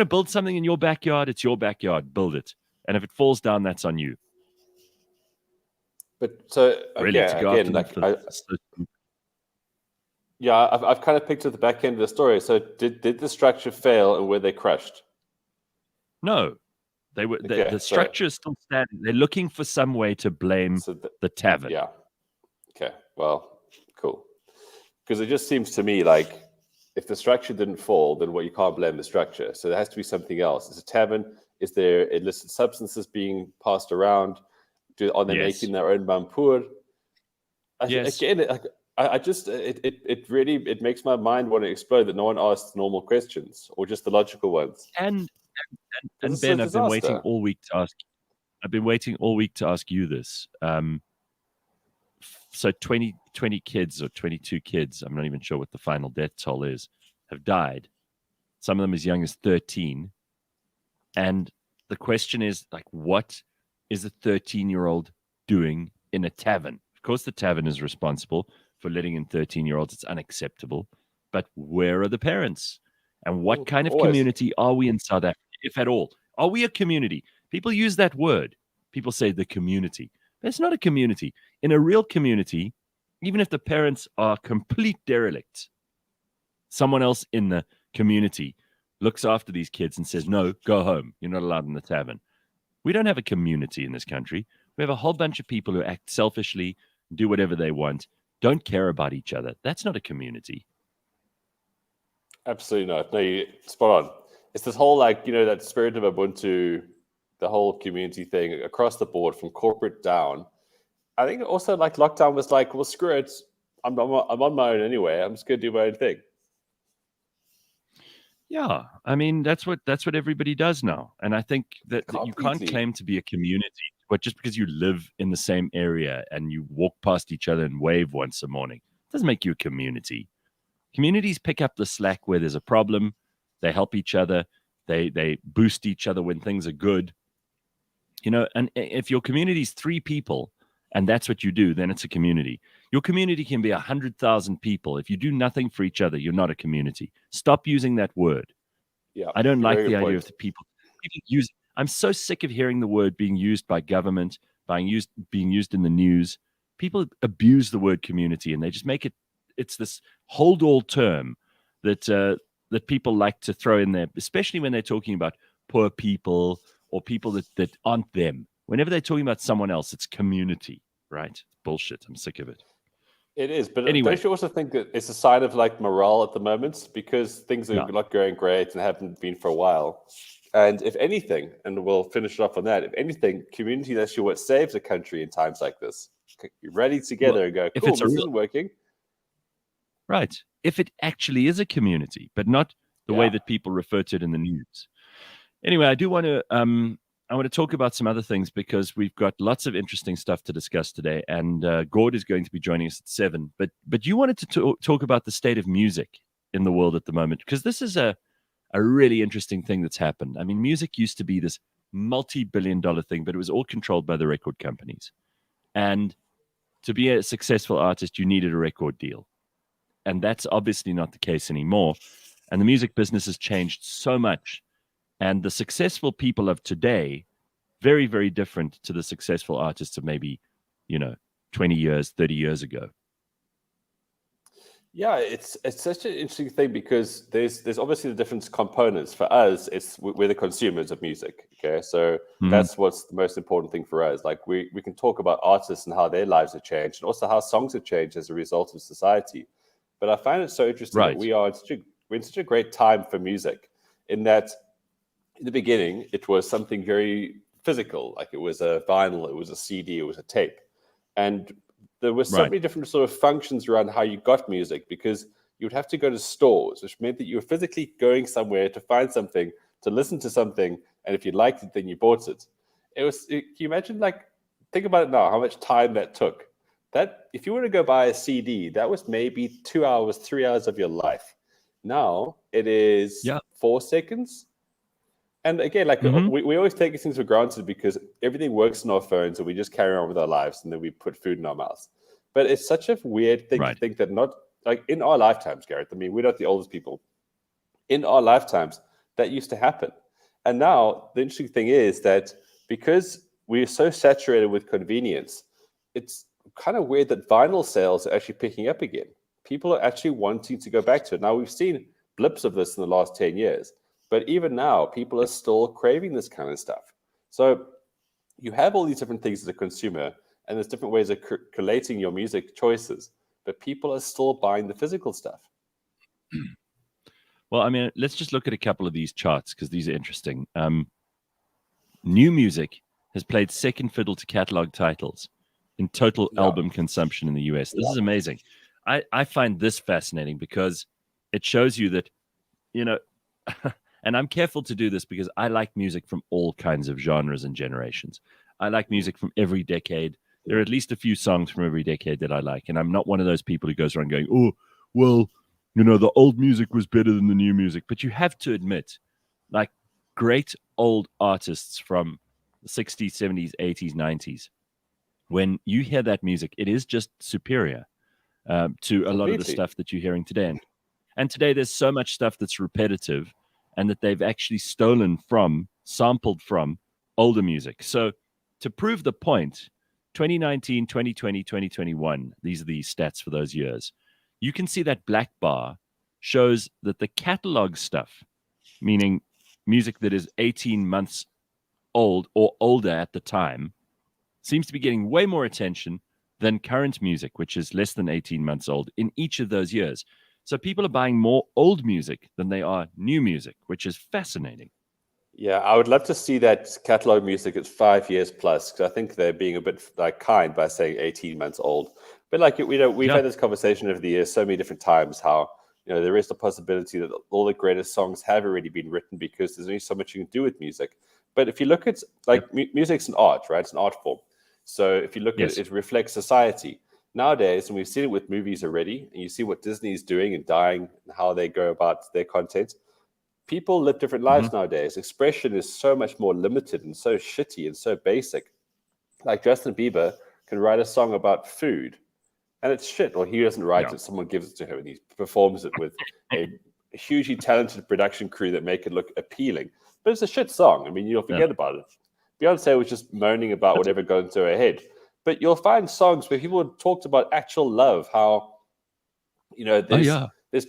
to build something in your backyard? It's your backyard. Build it. And if it falls down, that's on you. But so really, again, I've kind of picked at the back end of the story. So did the structure fail and were they crushed? No, they were. The structure is still standing. They're looking for some way to blame the tavern. Yeah. Okay. Well, cool. Because it just seems to me like if the structure didn't fall, then you can't blame the structure. So there has to be something else. It's a tavern. Is there illicit substances being passed around? Are they making their own bampur? Yes. Again, I just it really it makes my mind want to explode that no one asks normal questions or just the logical ones. And Because and this is a Ben, I've been waiting disaster. all week to ask. I've been waiting all week to ask you this. So 20 kids or 22 kids, I'm not even sure what the final death toll is, have died. Some of them as young as 13. And the question is, like, what is a 13-year-old doing in a tavern? Of course, the tavern is responsible for letting in 13-year-olds. It's unacceptable. But where are the parents? And what kind of Always. community are we in South Africa, if at all? Are we a community? People use that word. People say the community. But it's not a community. In a real community, even if the parents are complete derelicts, someone else in the community looks after these kids and says, no, go home. You're not allowed in the tavern. We don't have a community in this country. We have a whole bunch of people who act selfishly, do whatever they want, don't care about each other. That's not a community. Absolutely not. No, you spot on. It's this whole that spirit of Ubuntu, the whole community thing across the board from corporate down. I think also lockdown was like, well, screw it. I'm on my own anyway. I'm just gonna do my own thing. Yeah, I mean that's what everybody does now, and I think that you can't claim to be a community, but just because you live in the same area and you walk past each other and wave once a morning doesn't make you a community. Communities pick up the slack where there's a problem. They help each other. They boost each other when things are good. And if your community is 3 people and that's what you do, then it's a community. Your community can be 100,000 people. If you do nothing for each other, you're not a community. Stop using that word. Yeah, I don't like the idea of the people use. I'm so sick of hearing the word being used by government, being used in the news. People abuse the word community and they just make it's this hold all term that people like to throw in there, especially when they're talking about poor people or people that aren't them. Whenever they're talking about someone else, it's community, right? Bullshit. I'm sick of it. It is, but Anyway. Don't you also think that it's a sign of morale at the moment because things are not going great and haven't been for a while? And if anything, and we'll finish it off on that, if anything, community is actually what saves a country in times like this. You're ready together and go, cool, this isn't working. Right. If it actually is a community, but not the way that people refer to it in the news. Anyway, I do want to talk about some other things because we've got lots of interesting stuff to discuss today, and Gord is going to be joining us at 7. But you wanted to talk about the state of music in the world at the moment because this is a really interesting thing that's happened. I mean, music used to be this multi-billion-dollar thing, but it was all controlled by the record companies. And to be a successful artist, you needed a record deal. And that's obviously not the case anymore. And the music business has changed so much. And the successful people of today, very, very different to the successful artists of maybe, 20 years, 30 years ago. Yeah, it's such an interesting thing because there's obviously the different components. For us, we're the consumers of music. Okay, so that's what's the most important thing for us. Like we can talk about artists and how their lives have changed, and also how songs have changed as a result of society. But I find it so interesting that we're in such a great time for music, in that in the beginning it was something very physical, like it was a vinyl, it was a CD, it was a tape, and there were so many different sort of functions around how you got music because you'd have to go to stores, which meant that you were physically going somewhere to find something, to listen to something, and if you liked it, then you bought it. Can you imagine, think about it now, how much time that took? That if you were to go buy a CD, that was maybe 2 hours, 3 hours of your life. Now it is 4 seconds. And again, we always take these things for granted because everything works on our phones and we just carry on with our lives and then we put food in our mouths. But it's such a weird thing to think that not in our lifetimes, Gareth. I mean, we're not the oldest people. In our lifetimes, that used to happen. And now the interesting thing is that because we're so saturated with convenience, it's kind of weird that vinyl sales are actually picking up again. People are actually wanting to go back to it. Now, we've seen blips of this in the last 10 years. But even now, people are still craving this kind of stuff. So you have all these different things as a consumer, and there's different ways of collating your music choices, but people are still buying the physical stuff. Well, I mean, let's just look at a couple of these charts because these are interesting. New music has played second fiddle to catalog titles in total album consumption in the US. This is amazing. I find this fascinating because it shows you that, and I'm careful to do this because I like music from all kinds of genres and generations. I like music from every decade. There are at least a few songs from every decade that I like. And I'm not one of those people who goes around going, oh, well, the old music was better than the new music. But you have to admit, like great old artists from the 60s, 70s, 80s, 90s, when you hear that music, it is just superior to a lot of the stuff that you're hearing today. And today there's so much stuff that's repetitive and that they've actually sampled from older music. So to prove the point, 2019, 2020, 2021, these are the stats for those years. You can see that black bar shows that the catalog stuff, meaning music that is 18 months old or older at the time, seems to be getting way more attention than current music, which is less than 18 months old in each of those years. So people are buying more old music than they are new music, which is fascinating. Yeah, I would love to see that catalog music at 5 years plus, because I think they're being a bit kind by saying 18 months old. But we've had this conversation over the years so many different times how there is the possibility that all the greatest songs have already been written because there's only so much you can do with music. But if you look at music's an art, right? It's an art form. So if you look at it, it reflects society. Nowadays, and we've seen it with movies already, and you see what Disney's doing and dying and how they go about their content. People live different lives nowadays. Expression is so much more limited and so shitty and so basic. Like Justin Bieber can write a song about food and it's shit, or he doesn't write it, someone gives it to him and he performs it with a hugely talented production crew that make it look appealing. But it's a shit song. I mean, you'll forget about it. Beyonce was just moaning about whatever got into her head. But you'll find songs where people talked about actual love, how, there's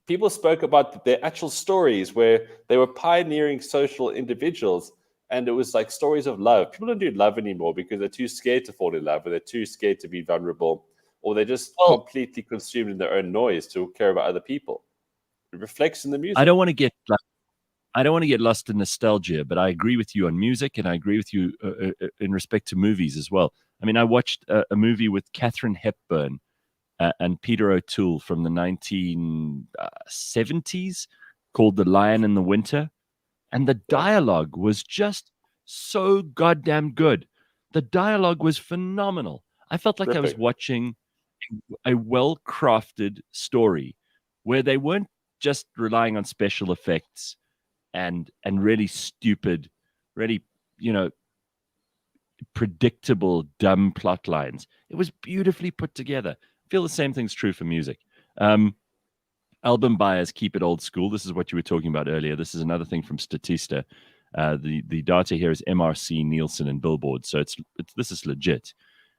people spoke about their actual stories where they were pioneering social individuals, and it was like stories of love. People don't do love anymore because they're too scared to fall in love, or they're too scared to be vulnerable, or they're just completely consumed in their own noise to care about other people. It reflects in the music. I don't want to get lost in nostalgia, but I agree with you on music, and I agree with you in respect to movies as well. I mean, I watched a movie with Katharine Hepburn and Peter O'Toole from the 1970s called The Lion in the Winter. And the dialogue was just so goddamn good. The dialogue was phenomenal. I felt like I was watching a well-crafted story where they weren't just relying on special effects and really stupid, really, predictable, dumb plot lines. It was beautifully put together. I feel the same thing's true for music. Album buyers keep it old school. This is what you were talking about earlier. This is another thing from Statista. The data here is MRC, Nielsen, and Billboard. So this is legit.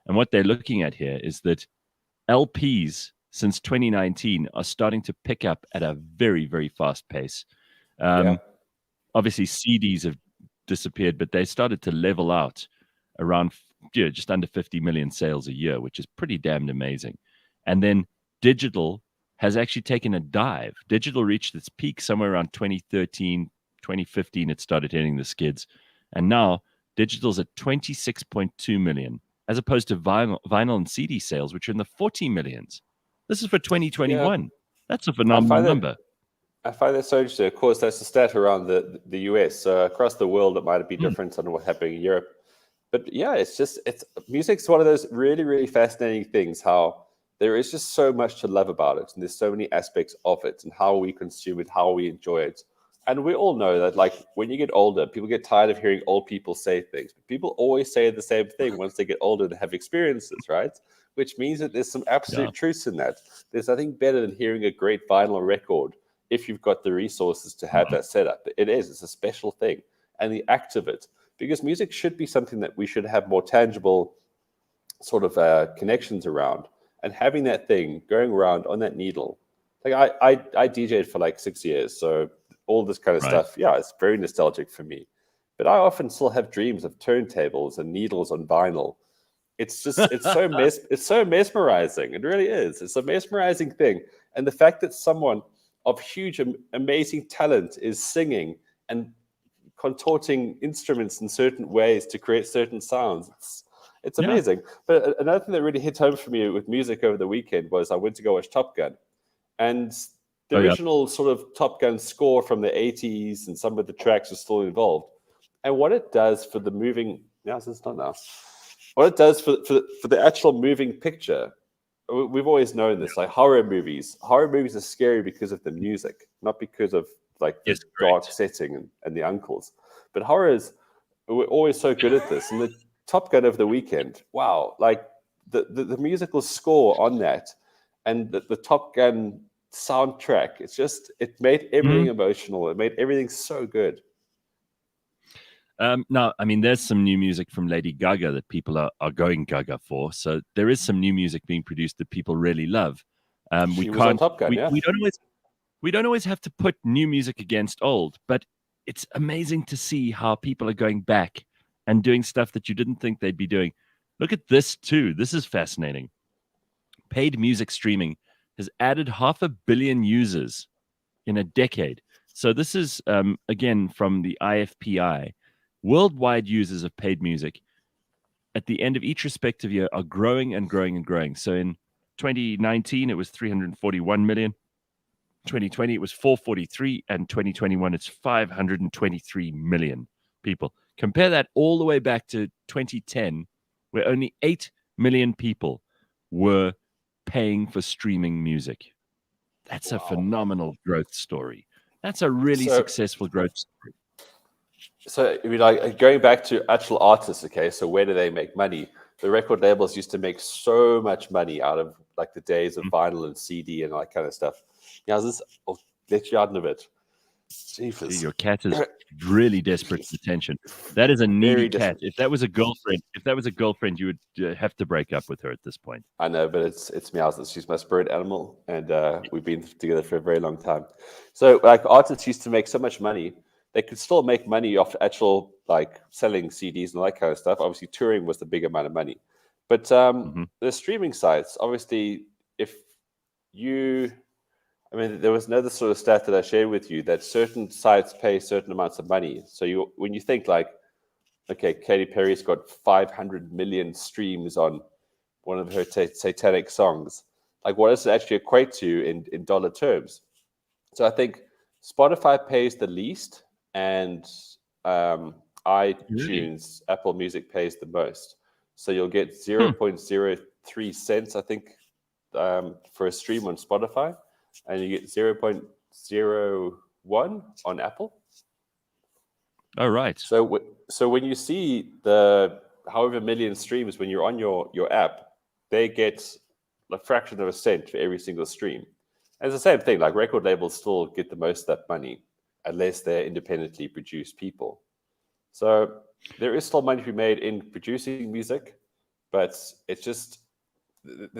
And what they're looking at here is that LPs since 2019 are starting to pick up at a very, very fast pace. Obviously, CDs have disappeared, but they started to level out around just under 50 million sales a year, which is pretty damned amazing. And then digital has actually taken a dive. Digital reached its peak somewhere around 2013, 2015. It started hitting the skids. And now digital's at 26.2 million, as opposed to vinyl and CD sales, which are in the 40 millions. This is for 2021. Yeah. That's a phenomenal number. I find that so interesting. Of course, that's the stat around the US. Across the world, it might be different on what's happening in Europe. But yeah, music's one of those really, really fascinating things, how there is just so much to love about it. And there's so many aspects of it and how we consume it, how we enjoy it. And we all know that, like, when you get older, people get tired of hearing old people say things. But people always say the same thing once they get older and have experiences, right? Which means that there's some absolute truth in that. There's nothing better than hearing a great vinyl record if you've got the resources to have that set up. It's a special thing. And the act of it, because music should be something that we should have more tangible sort of connections around. And having that thing going around on that needle, like I DJ'd for like 6 years, so all this kind of stuff, it's very nostalgic for me. But I often still have dreams of turntables and needles on vinyl. It's just it's so mesmerizing. It really is. It's a mesmerizing thing, and the fact that someone of huge, amazing talent is singing and contorting instruments in certain ways to create certain sounds. It's amazing. But another thing that really hit home for me with music over the weekend was I went to go watch Top Gun. And the original sort of Top Gun score from the 80s and some of the tracks are still involved. And what it does for the moving... Now, it's not now. What it does for the actual moving picture, we've always known this, like horror movies. Horror movies are scary because of the music, not because of like the dark setting and the uncles. But horrors, we're always so good at this. And the Top Gun of the weekend, wow, like the musical score on that and the Top Gun soundtrack, it made everything emotional. It made everything so good. Now, I mean, there's some new music from Lady Gaga that people are going Gaga for. So there is some new music being produced that people really love. She was on Top Gun, we don't always have to put new music against old, but it's amazing to see how people are going back and doing stuff that you didn't think they'd be doing. Look at this too. This is fascinating. Paid music streaming has added 500 million users in a decade. So this is, again, from the IFPI. Worldwide users of paid music at the end of each respective year are growing and growing and growing. So in 2019, it was 341 million. 2020, it was 443. And 2021, it's 523 million people. Compare that all the way back to 2010, where only 8 million people were paying for streaming music. That's a phenomenal growth story. That's a really successful growth story. So, I mean, like going back to actual artists, okay, so where do they make money? The record labels used to make so much money out of like the days of vinyl and CD and all that kind of stuff. Yeah, I'll let you out in a bit. Jesus. Your cat is really desperate for attention. That is a needy cat. If that was a girlfriend, you would have to break up with her at this point. I know, but it's Meows. She's my spirit animal, and we've been together for a very long time. So, like, artists used to make so much money. They could still make money off actual, like, selling CDs and all that kind of stuff. Obviously, touring was the big amount of money. But the streaming sites, obviously, I mean, there was another sort of stat that I shared with you that certain sites pay certain amounts of money. So when you think like, okay, Katy Perry's got 500 million streams on one of her satanic songs. Like, what does it actually equate to in dollar terms? So I think Spotify pays the least, and iTunes, Apple Music pays the most. So you'll get 0.03 cents, I think, for a stream on Spotify. And you get 0.01 on Apple. Oh, right. So when you see the however million streams when you're on your app, they get a fraction of a cent for every single stream. And it's the same thing. Like, record labels still get the most of that money unless they're independently produced people. So there is still money to be made in producing music, but there's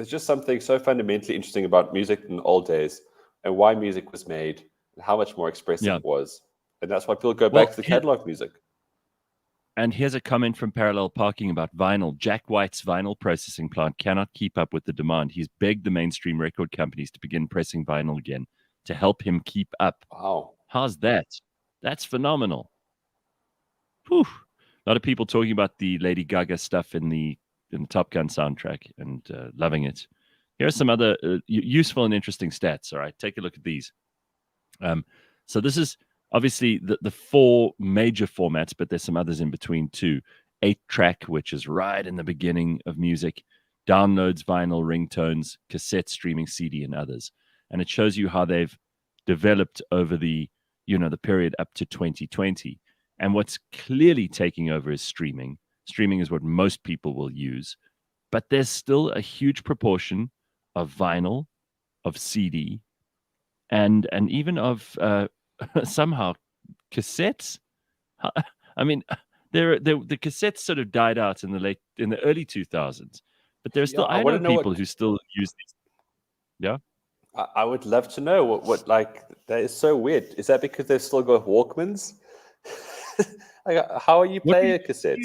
just something so fundamentally interesting about music in the old days and why music was made and how much more expressive it was. And that's why people go back to the catalog music. And here's a comment from Parallel Parking about vinyl. Jack White's vinyl processing plant cannot keep up with the demand. He's begged the mainstream record companies to begin pressing vinyl again to help him keep up. Wow. How's that? That's phenomenal. Whew. A lot of people talking about the Lady Gaga stuff in the Top Gun soundtrack and loving it. Here are some other useful and interesting stats. All right, take a look at these. So this is obviously the four major formats, but there's some others in between too. 8-track, which is right in the beginning of music, downloads, vinyl, ringtones, cassette streaming, CD, and others. And it shows you how they've developed over the period up to 2020. And what's clearly taking over is streaming. Streaming is what most people will use, but there's still a huge proportion of vinyl, of CD, and even of somehow cassettes. I mean, the cassettes sort of died out in the early 2000s, but there's still I know people who still use these. Yeah, I would love to know what like that is so weird. Is that because they've still got Walkmans? Like, how are you playing a cassette?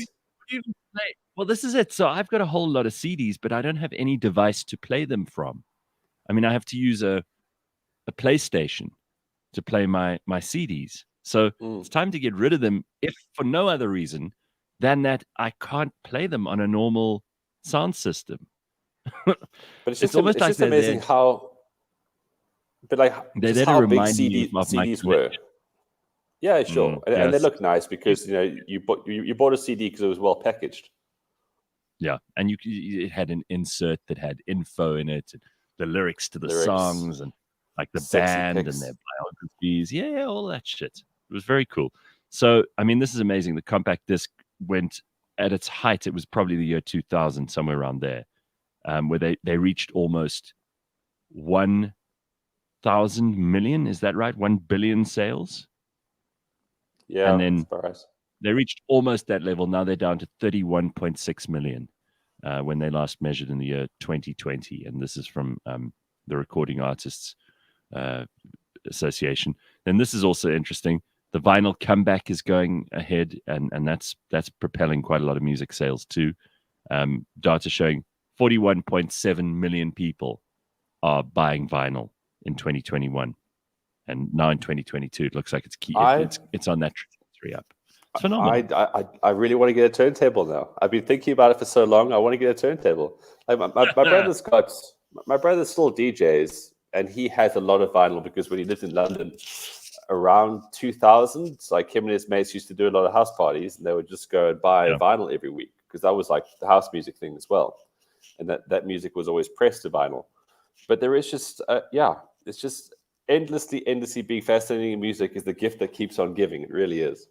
Well, this is it. So I've got a whole lot of CDs, but I don't have any device to play them from. I mean, I have to use a PlayStation to play my CDs. So it's time to get rid of them, if for no other reason than that I can't play them on a normal sound system. But it's just almost it's like just amazing how, but like they're just there to how big remind you of my CDs were. Yeah, sure, and they yes. look nice because you bought a CD because it was well packaged. Yeah, and it had an insert that had info in it, and the lyrics to the songs, and like the sexy band pics. and their biographies. Yeah, all that shit. It was very cool. So, I mean, this is amazing. The compact disc went at its height. It was probably the year 2000, somewhere around there, where they reached almost 1,000 million. Is that right? 1 billion sales. Yeah, and then right. they reached almost that level. Now they're down to 31.6 million when they last measured in the year 2020. And this is from the Recording Artists Association. And this is also interesting. The vinyl comeback is going ahead, and that's propelling quite a lot of music sales too. Data showing 41.7 million people are buying vinyl in 2021, and now in 2022 it looks like it's on that trajectory up. It's phenomenal. I really want to get a turntable now. I've been thinking about it for so long. I want to get a turntable. Like my brother's still DJs, and he has a lot of vinyl because when he lived in London around 2000, like him and his mates used to do a lot of house parties, and they would just go and buy vinyl every week because that was like the house music thing as well, and that music was always pressed to vinyl. But there is just it's just endlessly being fascinating. Music is the gift that keeps on giving. It really is.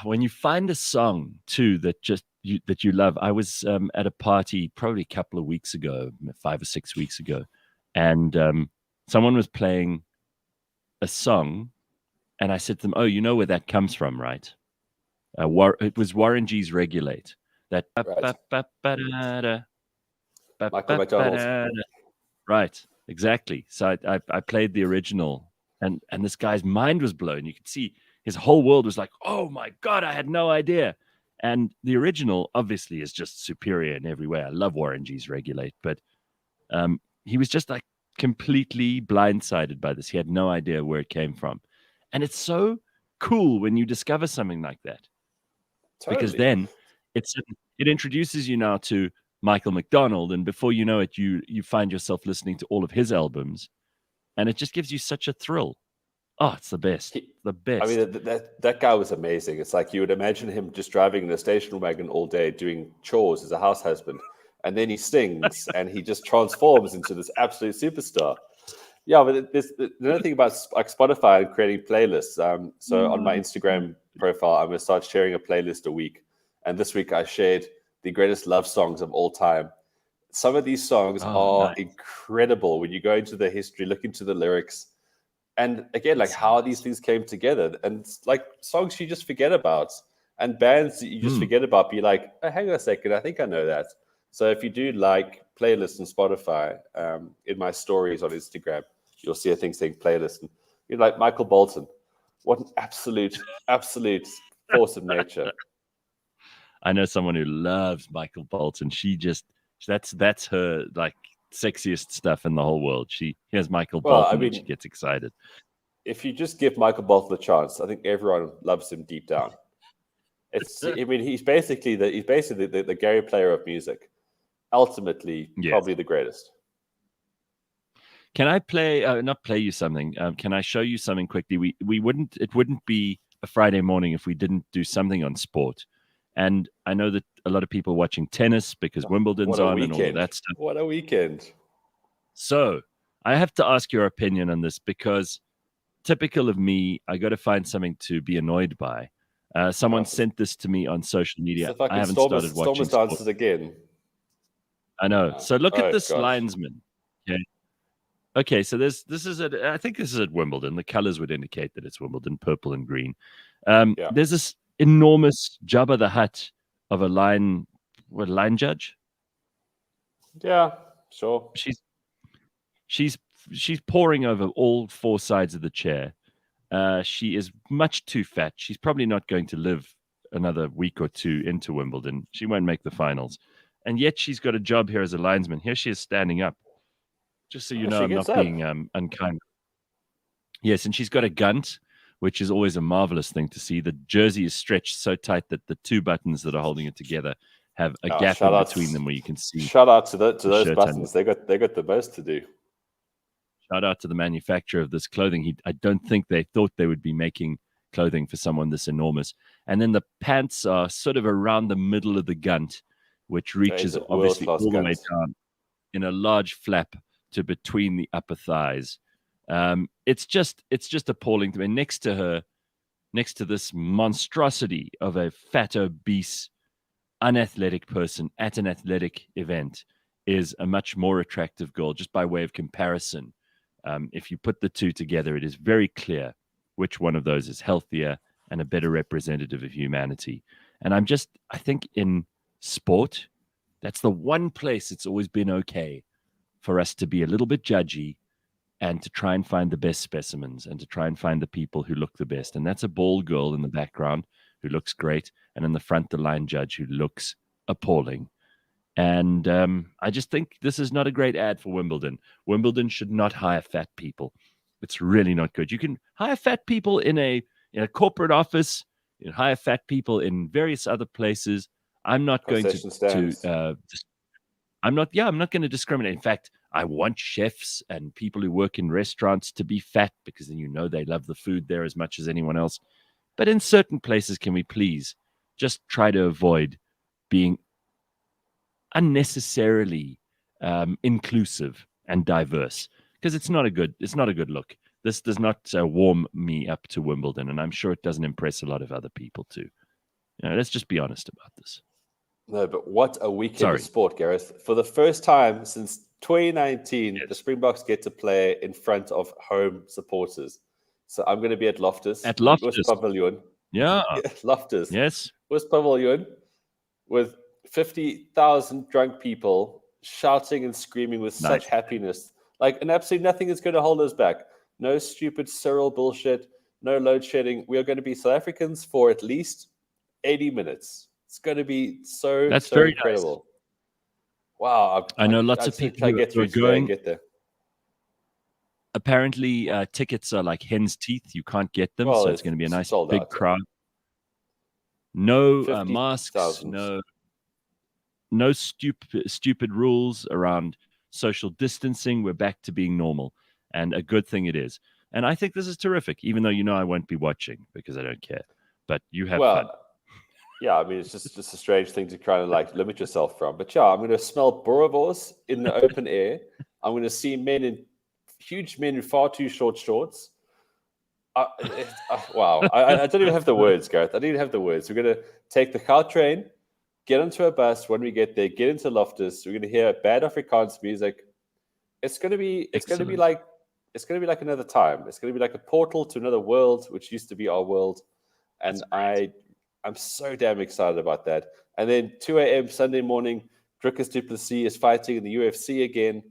When you find a song too that you love. I was at a party probably a couple of weeks ago, 5 or 6 weeks ago, and someone was playing a song, and I said to them, "Oh, you know where that comes from, right?" It was Warren G's "Regulate." That Michael McDonald. Right, exactly. So I played the original, and this guy's mind was blown. You could see his whole world was like, "Oh my God, I had no idea." And the original obviously is just superior in every way. I love Warren G's "Regulate," but he was just like completely blindsided by this. He had no idea where it came from. And it's so cool when you discover something like that. Totally. Because then it introduces you now to Michael McDonald, and before you know it, you find yourself listening to all of his albums, and it just gives you such a thrill. Oh, it's the best. The best. I mean, that guy was amazing. It's like you would imagine him just driving in a station wagon all day doing chores as a house husband, and then he sings and he just transforms into this absolute superstar. Yeah, but there's another thing about like Spotify and creating playlists. So on my Instagram profile, I'm going to start sharing a playlist a week. And this week I shared the greatest love songs of all time. Some of these songs are incredible when you go into the history, look into the lyrics. And again, like how these things came together, and like songs you just forget about, and bands that you just forget about, be like, oh, hang on a second, I think I know that. So if you do like playlists on Spotify, in my stories on Instagram, you'll see a thing saying playlist. And you're like, Michael Bolton, what an absolute force of nature. I know someone who loves Michael Bolton. That's her like sexiest stuff in the whole world. She hears Michael Bolton and she gets excited. If you just give Michael Bolton a chance, I think everyone loves him deep down. I mean, he's basically the Gary Player of music. Ultimately, probably the greatest. Can I not play you something? Can I show you something quickly? It wouldn't be a Friday morning if we didn't do something on sport. And I know that a lot of people are watching tennis because Wimbledon's on and all of that stuff. What a weekend. So I have to ask your opinion on this because typical of me, I got to find something to be annoyed by. Someone sent this to me on social media. So I haven't started watching sport. Dances again. I know. So look at this linesman. Okay, so I think this is at Wimbledon. The colors would indicate that it's Wimbledon, purple and green. There's this enormous Jabba the Hutt of a line judge. Yeah, sure. She's poring over all four sides of the chair. She is much too fat. She's probably not going to live another week or two into Wimbledon. She won't make the finals. And yet she's got a job here as a linesman. Here she is standing up. Just so you know, I'm not being unkind. Yes, and she's got a gunt, which is always a marvelous thing to see. The jersey is stretched so tight that the two buttons that are holding it together have a gap in between them where you can see. Shout out to those buttons. They got the most to do. Shout out to the manufacturer of this clothing. I don't think they thought they would be making clothing for someone this enormous. And then the pants are sort of around the middle of the gunt, which reaches obviously all the way down in a large flap to between the upper thighs. It's just appalling to me. Next to this monstrosity of a fat, obese, unathletic person at an athletic event is a much more attractive girl, just by way of comparison. If you put the two together, it is very clear which one of those is healthier and a better representative of humanity. And I think in sport, that's the one place it's always been okay for us to be a little bit judgy and to try and find the best specimens and to try and find the people who look the best. And that's a bald girl in the background who looks great, and in the front, the line judge who looks appalling. And I just think this is not a great ad for Wimbledon. Wimbledon should not hire fat people. It's really not good. You can hire fat people in a corporate office. You can hire fat people in various other places. I'm not going to. I'm not going to discriminate. In fact, I want chefs and people who work in restaurants to be fat, because then they love the food there as much as anyone else. But in certain places, can we please just try to avoid being unnecessarily inclusive and diverse, because it's not a good look. This does not warm me up to Wimbledon, and I'm sure it doesn't impress a lot of other people too. Let's just be honest about this. No, but what a weekend of sport, Gareth. For the first time since 2019, the Springboks get to play in front of home supporters. So I'm going to be at Loftus. At Loftus Pavilion. Yeah. Loftus. Yes. West Pavilion with 50,000 drunk people shouting and screaming with such happiness. And absolutely nothing is going to hold us back. No stupid Cyril bullshit. No load shedding. We are going to be South Africans for at least 80 minutes. It's going to be so very incredible. Nice. Wow. I know lots of people who are going. Get there. Apparently, tickets are like hen's teeth. You can't get them, so it's going to be a nice big crowd. No masks, no stupid rules around social distancing. We're back to being normal, and a good thing it is. And I think this is terrific, even though I won't be watching because I don't care. But you have fun. Yeah, I mean, it's just a strange thing to try and limit yourself from. But yeah, I'm going to smell boerewors in the open air. I'm going to see huge men in far too short shorts. Wow. I don't even have the words, Gareth. I don't even have the words. We're going to take the car train, get onto a bus when we get there, get into Loftus. We're going to hear bad Afrikaans music. It's going to be like another time. It's going to be like a portal to another world, which used to be our world. And I'm so damn excited about that. And then 2 a.m. Sunday morning, Drickus du Plessis is fighting in the UFC again.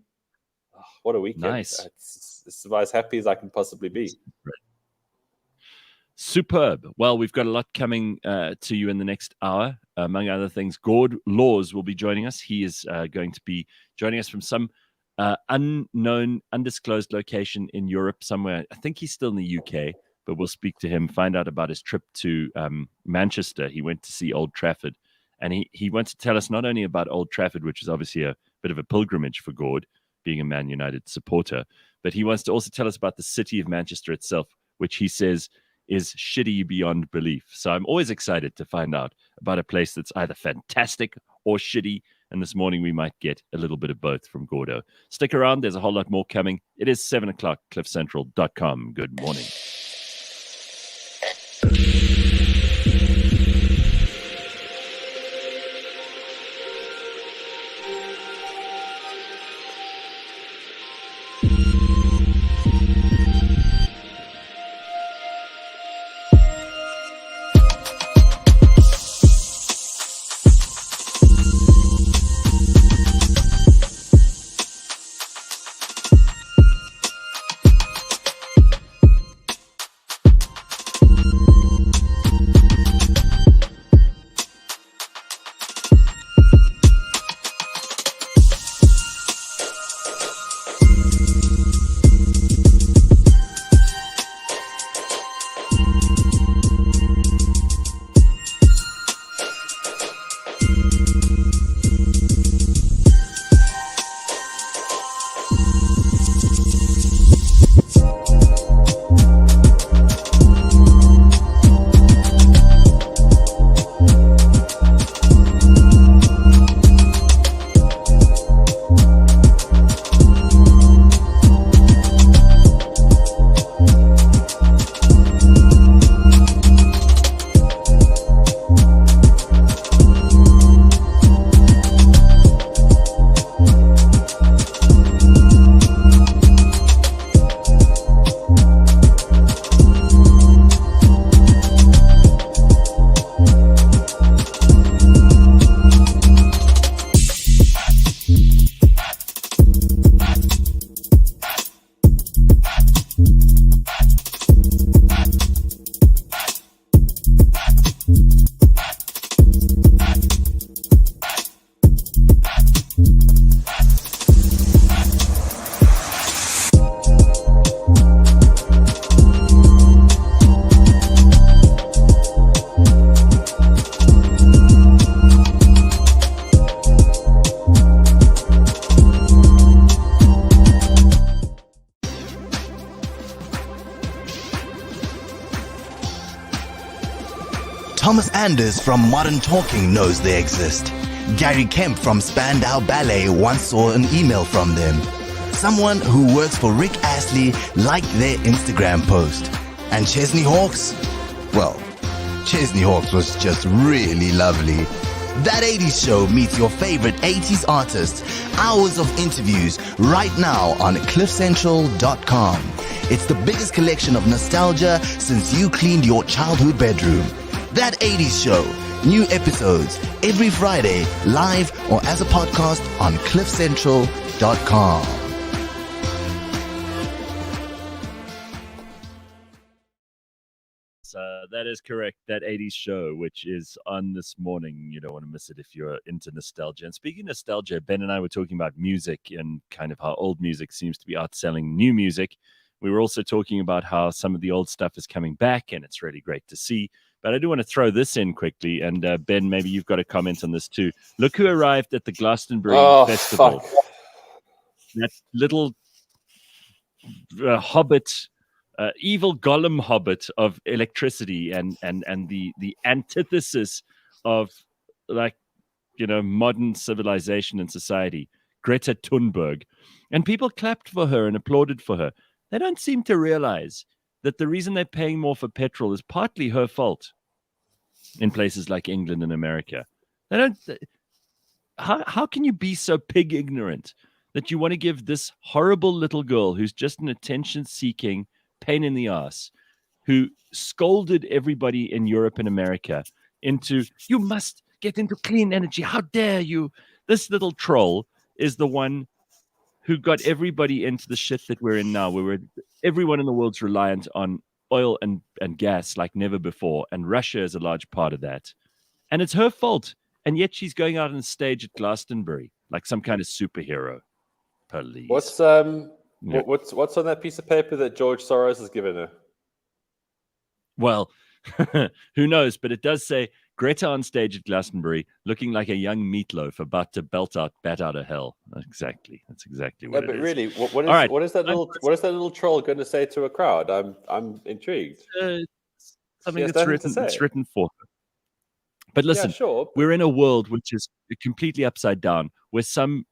Oh, what a weekend. Nice. It's about as happy as I can possibly be. Superb. Well, we've got a lot coming to you in the next hour. Among other things, Gord Laws will be joining us. He is going to be joining us from some unknown, undisclosed location in Europe somewhere. I think he's still in the UK, but we'll speak to him, find out about his trip to Manchester. He went to see Old Trafford, and he wants to tell us not only about Old Trafford, which is obviously a bit of a pilgrimage for Gord, being a Man United supporter, but he wants to also tell us about the city of Manchester itself, which he says is shitty beyond belief. So I'm always excited to find out about a place that's either fantastic or shitty, and this morning we might get a little bit of both from Gordo. Stick around, there's a whole lot more coming. It is 7 o'clock, cliffcentral.com. Good morning. Thomas Anders from Modern Talking knows they exist. Gary Kemp from Spandau Ballet once saw an email from them. Someone who works for Rick Astley liked their Instagram post. And Chesney Hawkes? Well, Chesney Hawkes was just really lovely. That 80s Show meets your favorite 80s artists. Hours of interviews right now on cliffcentral.com. It's the biggest collection of nostalgia since you cleaned your childhood bedroom. That 80s Show. New episodes every Friday, live or as a podcast on cliffcentral.com. That is correct. That 80s Show, which is on this morning. You don't want to miss it if you're into nostalgia. And speaking of nostalgia, Ben and I were talking about music and kind of how old music seems to be outselling new music. We were also talking about how some of the old stuff is coming back, and it's really great to see. But I do want to throw this in quickly. And Ben, maybe you've got a comment on this too. Look who arrived at the Glastonbury Festival. Fuck. That little hobbit, evil Gollum hobbit of electricity and the antithesis of, like, you know, modern civilization and society, Greta Thunberg. And people clapped for her and applauded for her. They don't seem to realize that the reason they're paying more for petrol is partly her fault in places like England and America. They don't. How can you be so pig ignorant that you want to give this horrible little girl who's just an attention-seeking pain in the ass, who scolded everybody in Europe and America into, you must get into clean energy, how dare you? This little troll is the one who got everybody into the shit that we're in now, where everyone in the world's reliant on oil and gas like never before, and Russia is a large part of that. And it's her fault. And yet she's going out on stage at Glastonbury like some kind of superhero. Police. What's on that piece of paper that George Soros has given her? Well, who knows? But it does say Greta on stage at Glastonbury, looking like a young meatloaf about to bat out of hell. Exactly. That's exactly what it is. But really, what is that little troll going to say to a crowd? I'm intrigued. Something that's written for her. But listen, yeah, sure. We're in a world which is completely upside down, where some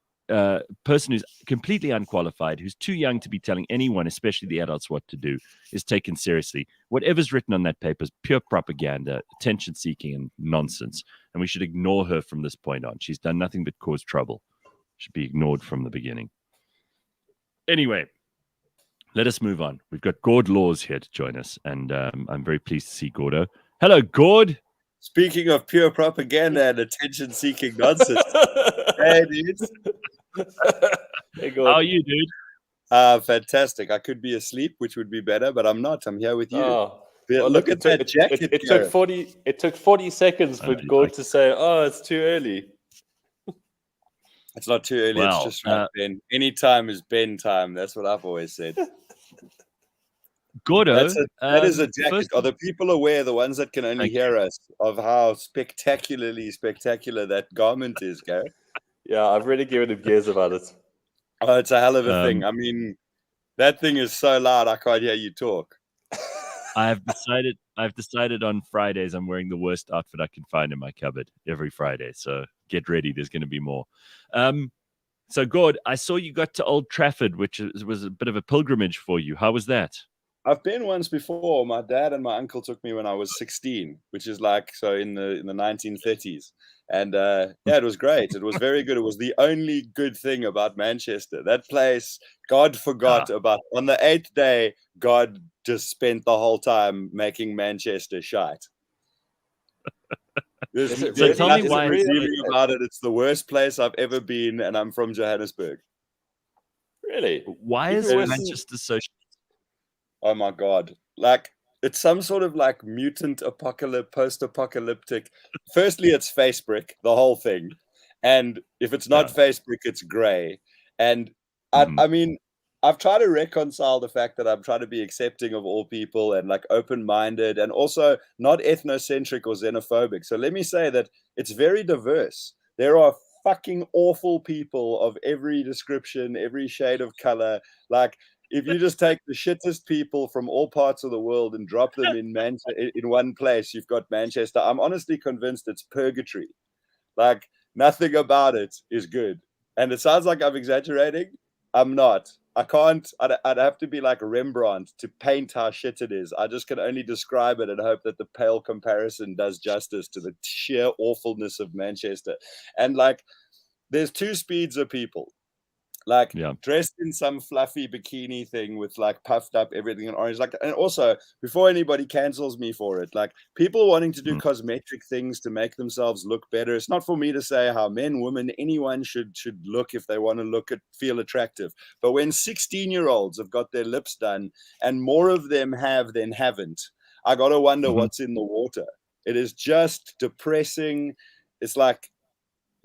person who's completely unqualified, who's too young to be telling anyone, especially the adults, what to do, is taken seriously. Whatever's written on that paper is pure propaganda, attention-seeking, and nonsense. And we should ignore her from this point on. She's done nothing but cause trouble. Should be ignored from the beginning. Anyway, let us move on. We've got Gord Laws here to join us, and I'm very pleased to see Gordo. Hello, Gord. Speaking of pure propaganda and attention-seeking nonsense. Hey, dudes. Hey, Gord. How are you, dude? Fantastic. I could be asleep, which would be better, but I'm not. I'm here with you. Oh, well, look at that jacket. It took 40 seconds for Gord to say, "Oh, it's too early." It's not too early. Well, it's just right, Ben. Any time is Ben time. That's what I've always said. Gordo, that is a jacket. Are the people aware, the ones that can only hear us, of how spectacularly spectacular that garment is, Gareth? Yeah, I've really given him gears about it. Oh, it's a hell of a thing. I mean, that thing is so loud I can't hear you talk. I've decided on Fridays I'm wearing the worst outfit I can find in my cupboard every Friday. So get ready. There's going to be more. So, Gord, I saw you got to Old Trafford, which was a bit of a pilgrimage for you. How was that? I've been once before. My dad and my uncle took me when I was 16, which is like so in the 1930s. And yeah, it was great. It was very good. It was the only good thing about Manchester. That place, God forgot about. On the 8th day, God just spent the whole time making Manchester shite. So tell me why. About it. It's the worst place I've ever been, and I'm from Johannesburg. Really? Why is Manchester so? Oh my God! Like it's some sort of like mutant apocalypse, post-apocalyptic. Firstly, it's face brick, the whole thing, and if it's not face brick, it's grey. And I mean, I've tried to reconcile the fact that I'm trying to be accepting of all people and like open-minded, and also not ethnocentric or xenophobic. So let me say that it's very diverse. There are fucking awful people of every description, every shade of color. Like, if you just take the shittest people from all parts of the world and drop them in one place, you've got Manchester. I'm honestly convinced it's purgatory. Like, nothing about it is good. And it sounds like I'm exaggerating. I'm not. I can't. I'd have to be like Rembrandt to paint how shit it is. I just can only describe it and hope that the pale comparison does justice to the sheer awfulness of Manchester. And like, there's two speeds of people. Like, dressed in some fluffy bikini thing with like puffed up everything in orange. Like, and also, before anybody cancels me for it, like, people wanting to do cosmetic things to make themselves look better. It's not for me to say how men, women, anyone should look if they want to feel attractive. But when 16-year-olds have got their lips done and more of them have than haven't, I gotta wonder what's in the water. It is just depressing. It's like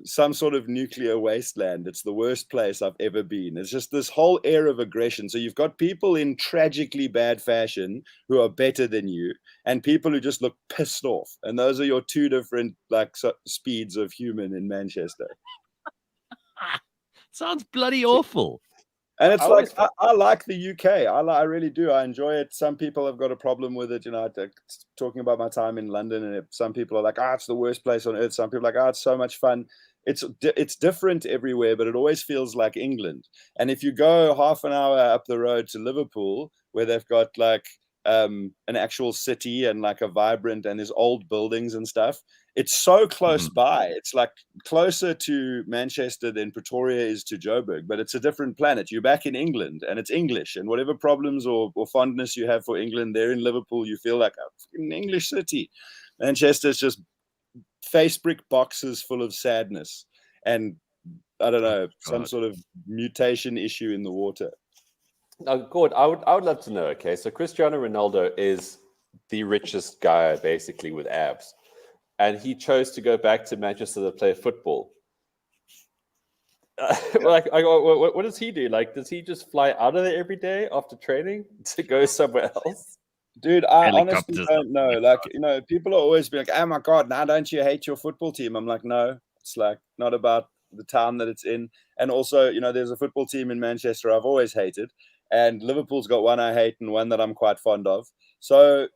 some sort of nuclear wasteland. It's the worst place I've ever been. It's just this whole air of aggression. So you've got people in tragically bad fashion who are better than you, and people who just look pissed off. And those are your two different like speeds of human in Manchester. Sounds bloody awful. And it's I like the UK. I really do. I enjoy it. Some people have got a problem with it. You know, talking about my time in London, and some people are like, it's the worst place on earth. Some people are like, it's so much fun. It's different everywhere, but it always feels like England. And if you go half an hour up the road to Liverpool, where they've got like an actual city and like a vibrant, and there's old buildings and stuff, it's so close by. It's like closer to Manchester than Pretoria is to Joburg, but it's a different planet. You're back in England and it's English, and whatever problems or fondness you have for England, there in Liverpool, you feel like an English city. Manchester's just face brick boxes full of sadness and I don't know, some sort of mutation issue in the water. Now, Gord, I would love to know. Okay, so Cristiano Ronaldo is the richest guy basically with abs, and he chose to go back to Manchester to play football. What does he do? Like, does he just fly out of there every day after training to go somewhere else? Dude, I honestly don't know. Like, you know, people are always being like, oh my God, now don't you hate your football team? I'm like, no, it's like not about the town that it's in. And also, you know, there's a football team in Manchester I've always hated. And Liverpool's got one I hate and one that I'm quite fond of. So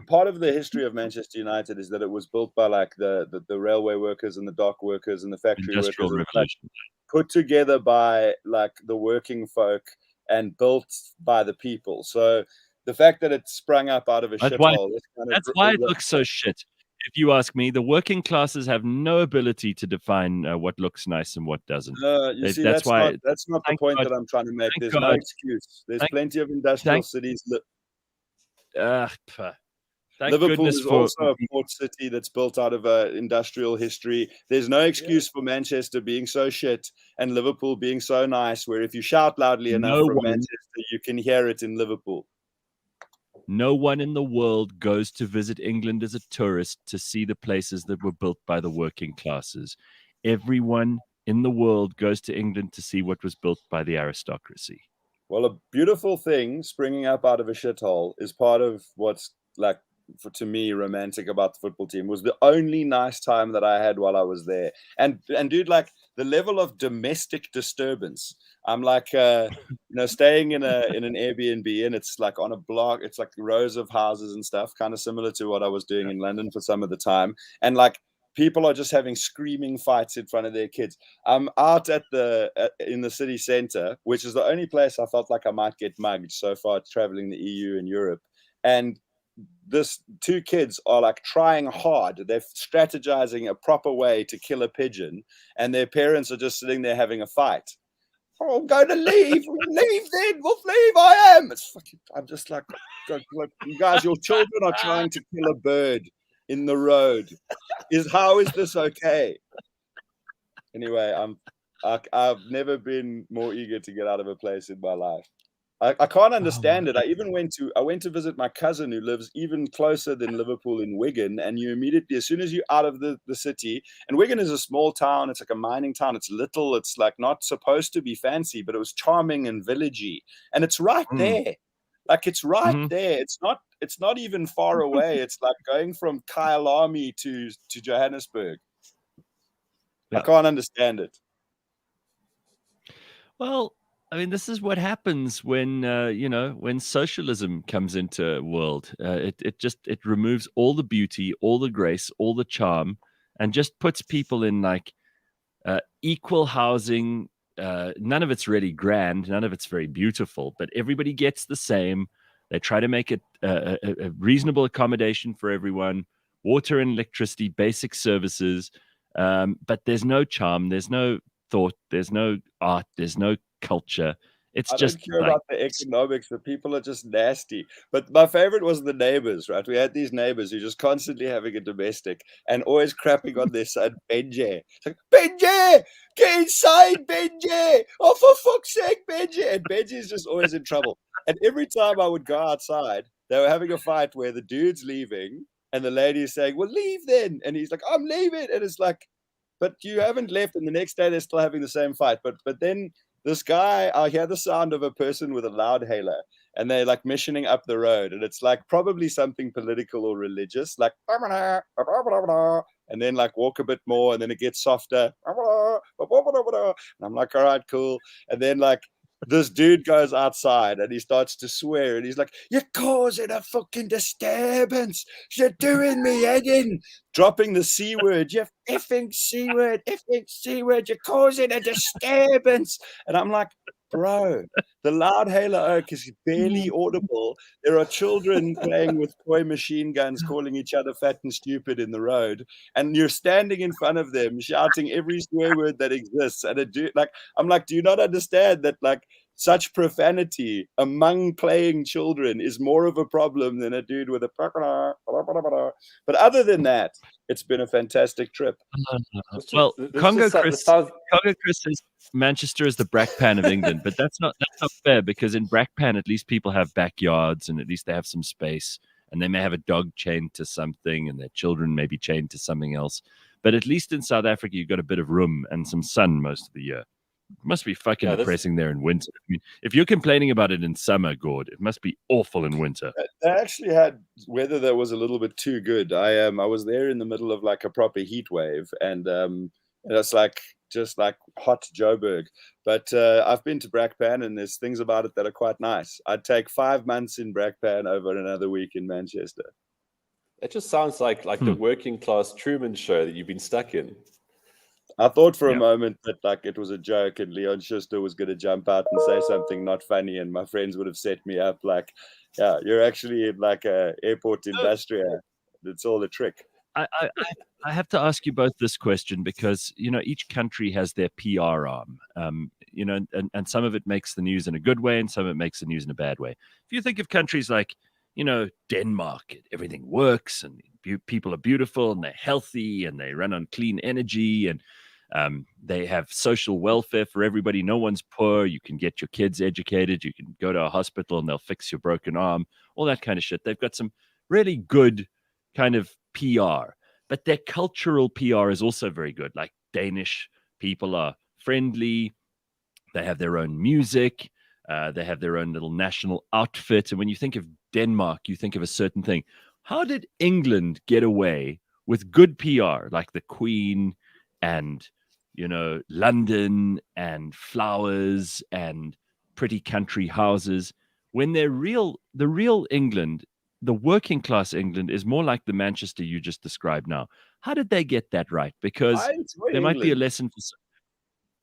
part of the history of Manchester United is that it was built by like the railway workers and the dock workers and the factory Industrial workers. Revolution. Put together by like the working folk and built by the people. So the fact that it sprung up out of a shithole. That's why it looks so shit. If you ask me, the working classes have no ability to define what looks nice and what doesn't. That's not the point that I'm trying to make. There's no excuse. There's plenty of industrial cities. Liverpool is also a port city that's built out of industrial history. There's no excuse for Manchester being so shit and Liverpool being so nice, where if you shout loudly enough from Manchester, you can hear it in Liverpool. No one in the world goes to visit England as a tourist to see the places that were built by the working classes. Everyone in the world goes to England to see what was built by the aristocracy. Well, a beautiful thing springing up out of a shithole is part of what's like, to me, romantic about the football team. Was the only nice time that I had while I was there. And dude, like the level of domestic disturbance. I'm like, staying in an Airbnb, and it's like on a block. It's like rows of houses and stuff, kind of similar to what I was doing in London for some of the time. And like people are just having screaming fights in front of their kids. I'm out in the city center, which is the only place I felt like I might get mugged so far traveling the EU and Europe. And this two kids are like trying hard. They're strategizing a proper way to kill a pigeon, and their parents are just sitting there having a fight. Oh, I'm going to leave. Leave then. We'll leave. I am. I'm just like, you guys, your children are trying to kill a bird in the road. How is this okay? Anyway, I've never been more eager to get out of a place in my life. I can't understand it. I went to visit my cousin who lives even closer than Liverpool in Wigan, and you immediately, as soon as you're out of the city, and Wigan is a small town, it's like a mining town, it's little, it's like not supposed to be fancy, but it was charming and villagey, and it's right there. Like it's right there. It's not even far away. It's like going from Kyalami to Johannesburg. Yeah. I can't understand it. Well, I mean, this is what happens when when socialism comes into a world. It removes all the beauty, all the grace, all the charm, and just puts people in like equal housing. None of it's really grand, none of it's very beautiful, but everybody gets the same. They try to make it a reasonable accommodation for everyone, water and electricity, basic services. But there's no charm, there's no thought, there's no art, there's no culture. It's I just don't care like, about the economics. The people are just nasty. But my favorite was the neighbors, right? We had these neighbors who just constantly having a domestic and always crapping on their son, Benji. It's like, Benji, get inside, Benji. Oh, for fuck's sake, Benji. And Benji is just always in trouble. And every time I would go outside, they were having a fight where the dude's leaving and the lady is saying, well, leave then. And he's like, I'm leaving. And it's like, but you haven't left. And the next day they're still having the same fight. But then this guy, I hear the sound of a person with a loud hailer, and they're like missioning up the road, and it's like probably something political or religious, like, and then like walk a bit more, and then it gets softer, and I'm like, all right, cool, and then like this dude goes outside and he starts to swear, and he's like, you're causing a fucking disturbance, you're doing me head in, dropping the C word, you effing C word, you're causing a disturbance. And I'm like, bro, the loud hailer oak is barely audible. There are children playing with toy machine guns, calling each other fat and stupid in the road, and you're standing in front of them shouting every swear word that exists. And I'm like, do you not understand that like such profanity among playing children is more of a problem than a dude with a. But other than that, it's been a fantastic trip. Well, Congo Chris says Manchester is the Brakpan of England, but that's not fair, because in Brakpan at least people have backyards and at least they have some space, and they may have a dog chained to something and their children may be chained to something else. But at least in South Africa, you've got a bit of room and some sun most of the year. It must be fucking depressing there in winter. I mean, if you're complaining about it in summer, Gord, it must be awful in winter. They actually had weather that was a little bit too good. I was there in the middle of like a proper heat wave, and it's like just like hot Joburg. But I've been to Brakpan, and there's things about it that are quite nice. I'd take 5 months in Brakpan over another week in Manchester. It just sounds like the working class Truman Show that you've been stuck in. I thought for a moment that like it was a joke and Leon Schuster was going to jump out and say something not funny, and my friends would have set me up like, yeah, you're actually in like a airport industria. It's all a trick. I have to ask you both this question, because each country has their PR arm, and some of it makes the news in a good way and some of it makes the news in a bad way. If you think of countries like Denmark, everything works and people are beautiful and they're healthy and they run on clean energy, and they have social welfare for everybody. No one's poor. You can get your kids educated. You can go to a hospital and they'll fix your broken arm, all that kind of shit. They've got some really good kind of PR, but their cultural PR is also very good. Like Danish people are friendly. They have their own music. They have their own little national outfit. And when you think of Denmark, you think of a certain thing. How did England get away with good PR, like the Queen and, London and flowers and pretty country houses, when the real England, the working class England, is more like the Manchester you just described now? How did they get that right? Because there might be a lesson for...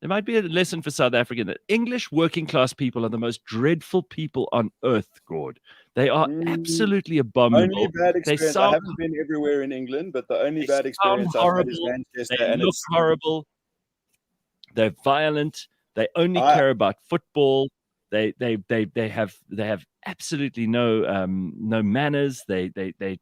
There might be a lesson for South Africa that English working class people are the most dreadful people on earth, Gord. They are absolutely abominable. Only bad experience. I haven't been everywhere in England, but the only bad experience I've had is Manchester. They look horrible. They're violent. They only care about football. They have absolutely no manners. They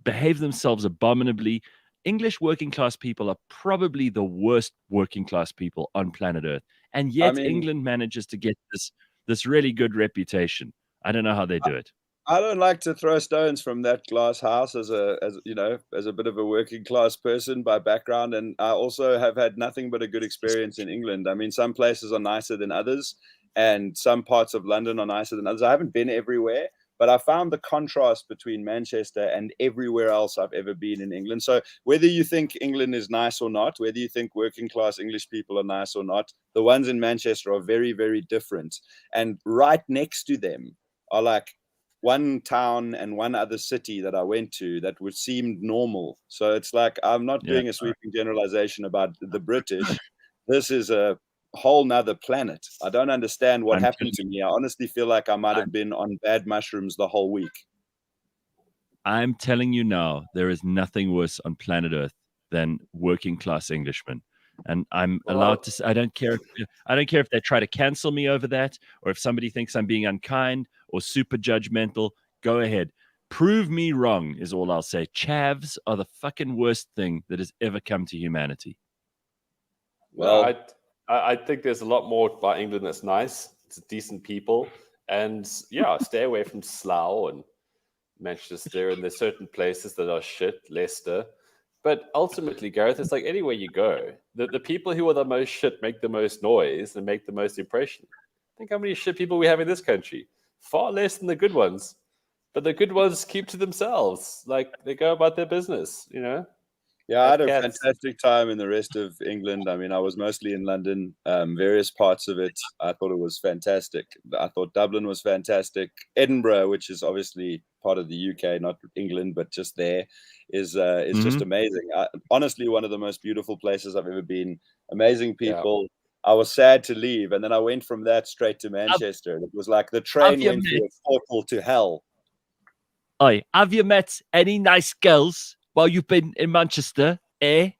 behave themselves abominably. English working class people are probably the worst working class people on planet Earth, and yet England manages to get this really good reputation. I don't know how they do it. I don't like to throw stones from that glass house as a bit of a working class person by background, and I also have had nothing but a good experience in England. I mean, some places are nicer than others, and some parts of London are nicer than others. I haven't been everywhere, But I found the contrast between Manchester and everywhere else I've ever been in England. So whether you think England is nice or not, whether you think working class English people are nice or not, the ones in Manchester are very, very different. And right next to them are like one town and one other city that I went to that would seem normal. So it's like, I'm not doing a sweeping generalization about the British. This is a whole nother planet. I don't understand what happened to me. I honestly feel like I might have been on bad mushrooms the whole week. I'm telling you now, there is nothing worse on planet Earth than working class Englishmen. And I'm allowed to. I don't care. I don't care if they try to cancel me over that, or if somebody thinks I'm being unkind or super judgmental. Go ahead, prove me wrong. Is all I'll say. Chavs are the fucking worst thing that has ever come to humanity. Well, I think there's a lot more about England that's nice. It's decent people, and stay away from Slough and Manchester. And there's certain places that are shit, Leicester. But ultimately, Gareth, it's like anywhere you go, the people who are the most shit make the most noise and make the most impression. Think how many shit people we have in this country. Far less than the good ones. But the good ones keep to themselves. Like, they go about their business, you know? Yeah, I had a fantastic time in the rest of England. I mean, I was mostly in London, various parts of it. I thought it was fantastic. I thought Dublin was fantastic. Edinburgh, which is obviously part of the UK, not England, but just there, is just amazing. Honestly, one of the most beautiful places I've ever been. Amazing people. Yeah. I was sad to leave, and then I went from that straight to Manchester. It was like the train went through a portal to hell. Oi, have you met any nice girls while you've been in Manchester, eh?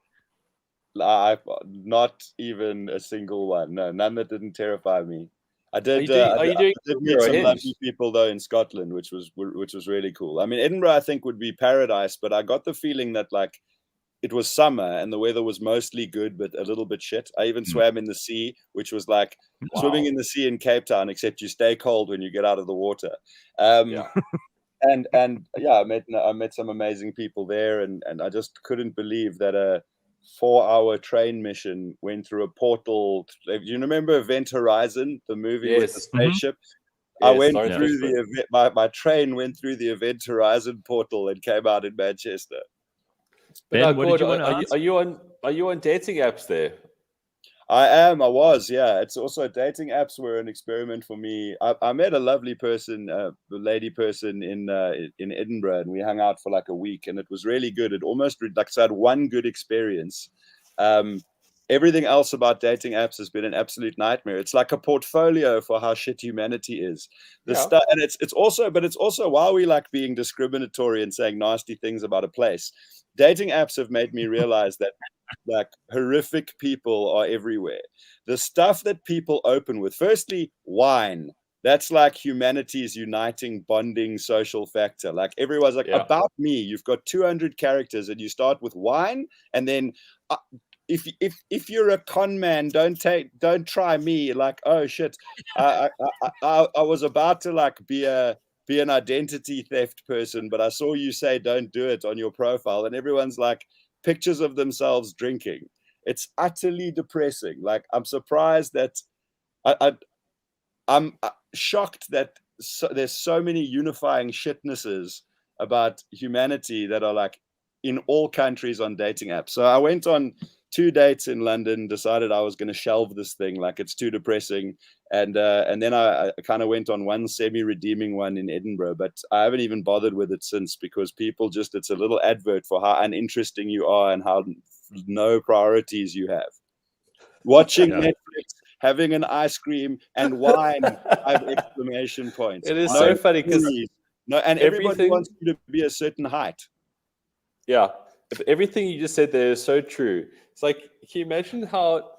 Not even a single one. No, none that didn't terrify me. I did. I did meet some lovely people though in Scotland, which was really cool. I mean, Edinburgh I think would be paradise, but I got the feeling that like it was summer and the weather was mostly good, but a little bit shit. I even swam in the sea, which was like swimming in the sea in Cape Town, except you stay cold when you get out of the water. And I met some amazing people there, and I just couldn't believe that a 4-hour train mission went through a portal. Do you remember Event Horizon, the movie with the spaceship? I went through the event. My train went through the Event Horizon portal and came out in Manchester. Ben, Gord, are you on dating apps there? I was, yeah. It's also dating apps were an experiment for me. I met a lovely person, a lady person in Edinburgh, and we hung out for like a week, and it was really good. It almost like I had one good experience. Everything else about dating apps has been an absolute nightmare. It's like a portfolio for how shit humanity is. Stuff, and it's also while we like being discriminatory and saying nasty things about a place, dating apps have made me realize that like horrific people are everywhere. The stuff that people open with, firstly, wine. That's like humanity's uniting, bonding social factor. Like everyone's like, about me, you've got 200 characters and you start with wine, and then if you're a con man, don't try me. Like, oh shit, I was about to like be an identity theft person, but I saw you say don't do it on your profile, and everyone's like pictures of themselves drinking. It's utterly depressing. Like, I'm surprised that I'm shocked that there's so many unifying shitnesses about humanity that are like in all countries on dating apps. So I went on 2 dates in London, decided I was going to shelve this thing, like it's too depressing. And then I kind of went on one semi-redeeming one in Edinburgh, but I haven't even bothered with it since, because people just, it's a little advert for how uninteresting you are and how no priorities you have. Watching Netflix, having an ice cream and wine, I have exclamation points. It is so funny because everybody wants you to be a certain height. Yeah. If everything you just said there is so true. It's like, can you imagine how,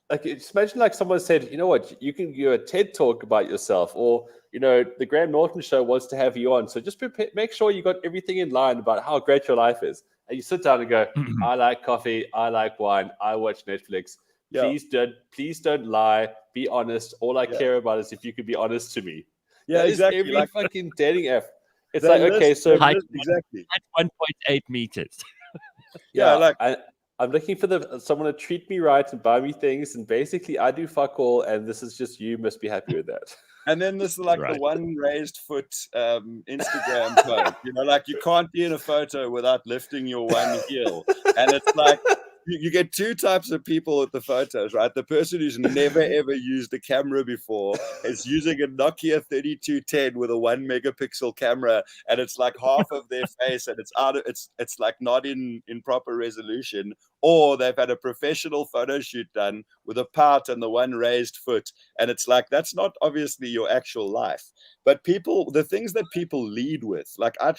like, just imagine like someone said, you know what, you can do a TED talk about yourself, or, you know, the Graham Norton show wants to have you on. So just make sure you got everything in line about how great your life is. And you sit down and go, I like coffee, I like wine, I watch Netflix. Please don't lie, be honest. All I care about is if you could be honest to me. Yeah, that exactly. Every like, fucking dating app. It's like, okay, so height, exactly 1.8 meters. I'm looking for someone to treat me right and buy me things, and basically I do fuck all, and this is just, you must be happy with that. And then this is like the one raised foot Instagram post. You know, like you can't be in a photo without lifting your one heel. And it's like you get two types of people with the photos, right? The person who's never ever used a camera before is using a Nokia 3210 with a 1 megapixel camera, and it's like half of their face, and it's like not in proper resolution. Or they've had a professional photo shoot done with a pout and the one raised foot, and it's like that's not obviously your actual life. But people, the things that people lead with, like I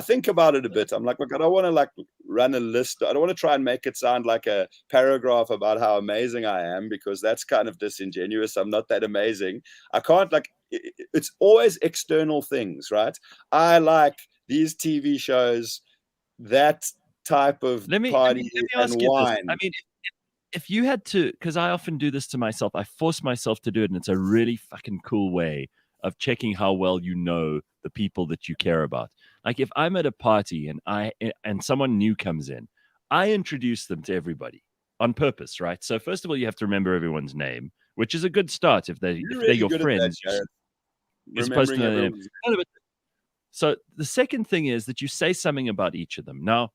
think about it a bit. I'm like, look, I don't want to like run a list. I don't want to try and make it sound like a paragraph about how amazing I am, because that's kind of disingenuous. I'm not that amazing. I can't like, it's always external things, right? I like these TV shows, that type of party and wine. I mean, if you had to, because I often do this to myself, I force myself to do it, and it's a really fucking cool way of checking how well you know the people that you care about. Like if I'm at a party and someone new comes in, I introduce them to everybody on purpose, right? So first of all, you have to remember everyone's name, which is a good start if they're your friends. You're supposed to know their name. So the second thing is that you say something about each of them. Now,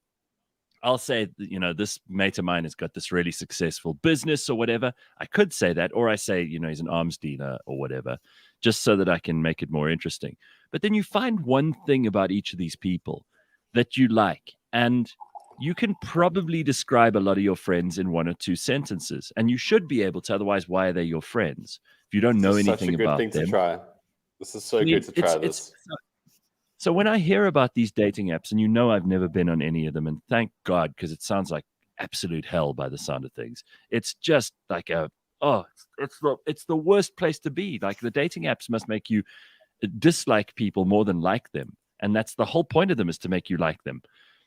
I'll say, you know, this mate of mine has got this really successful business or whatever. I could say that, or I say, you know, he's an arms dealer or whatever, just so that I can make it more interesting. But then you find one thing about each of these people that you like, and you can probably describe a lot of your friends in 1 or 2 sentences, and you should be able to. Otherwise, why are they your friends if you don't know anything about them? Such a good thing to try. This is so good to try this. So when I hear about these dating apps, and you know I've never been on any of them, and thank God, because it sounds like absolute hell by the sound of things. It's just like it's the worst place to be. Like the dating apps must make you dislike people more than like them, and that's the whole point of them, is to make you like them.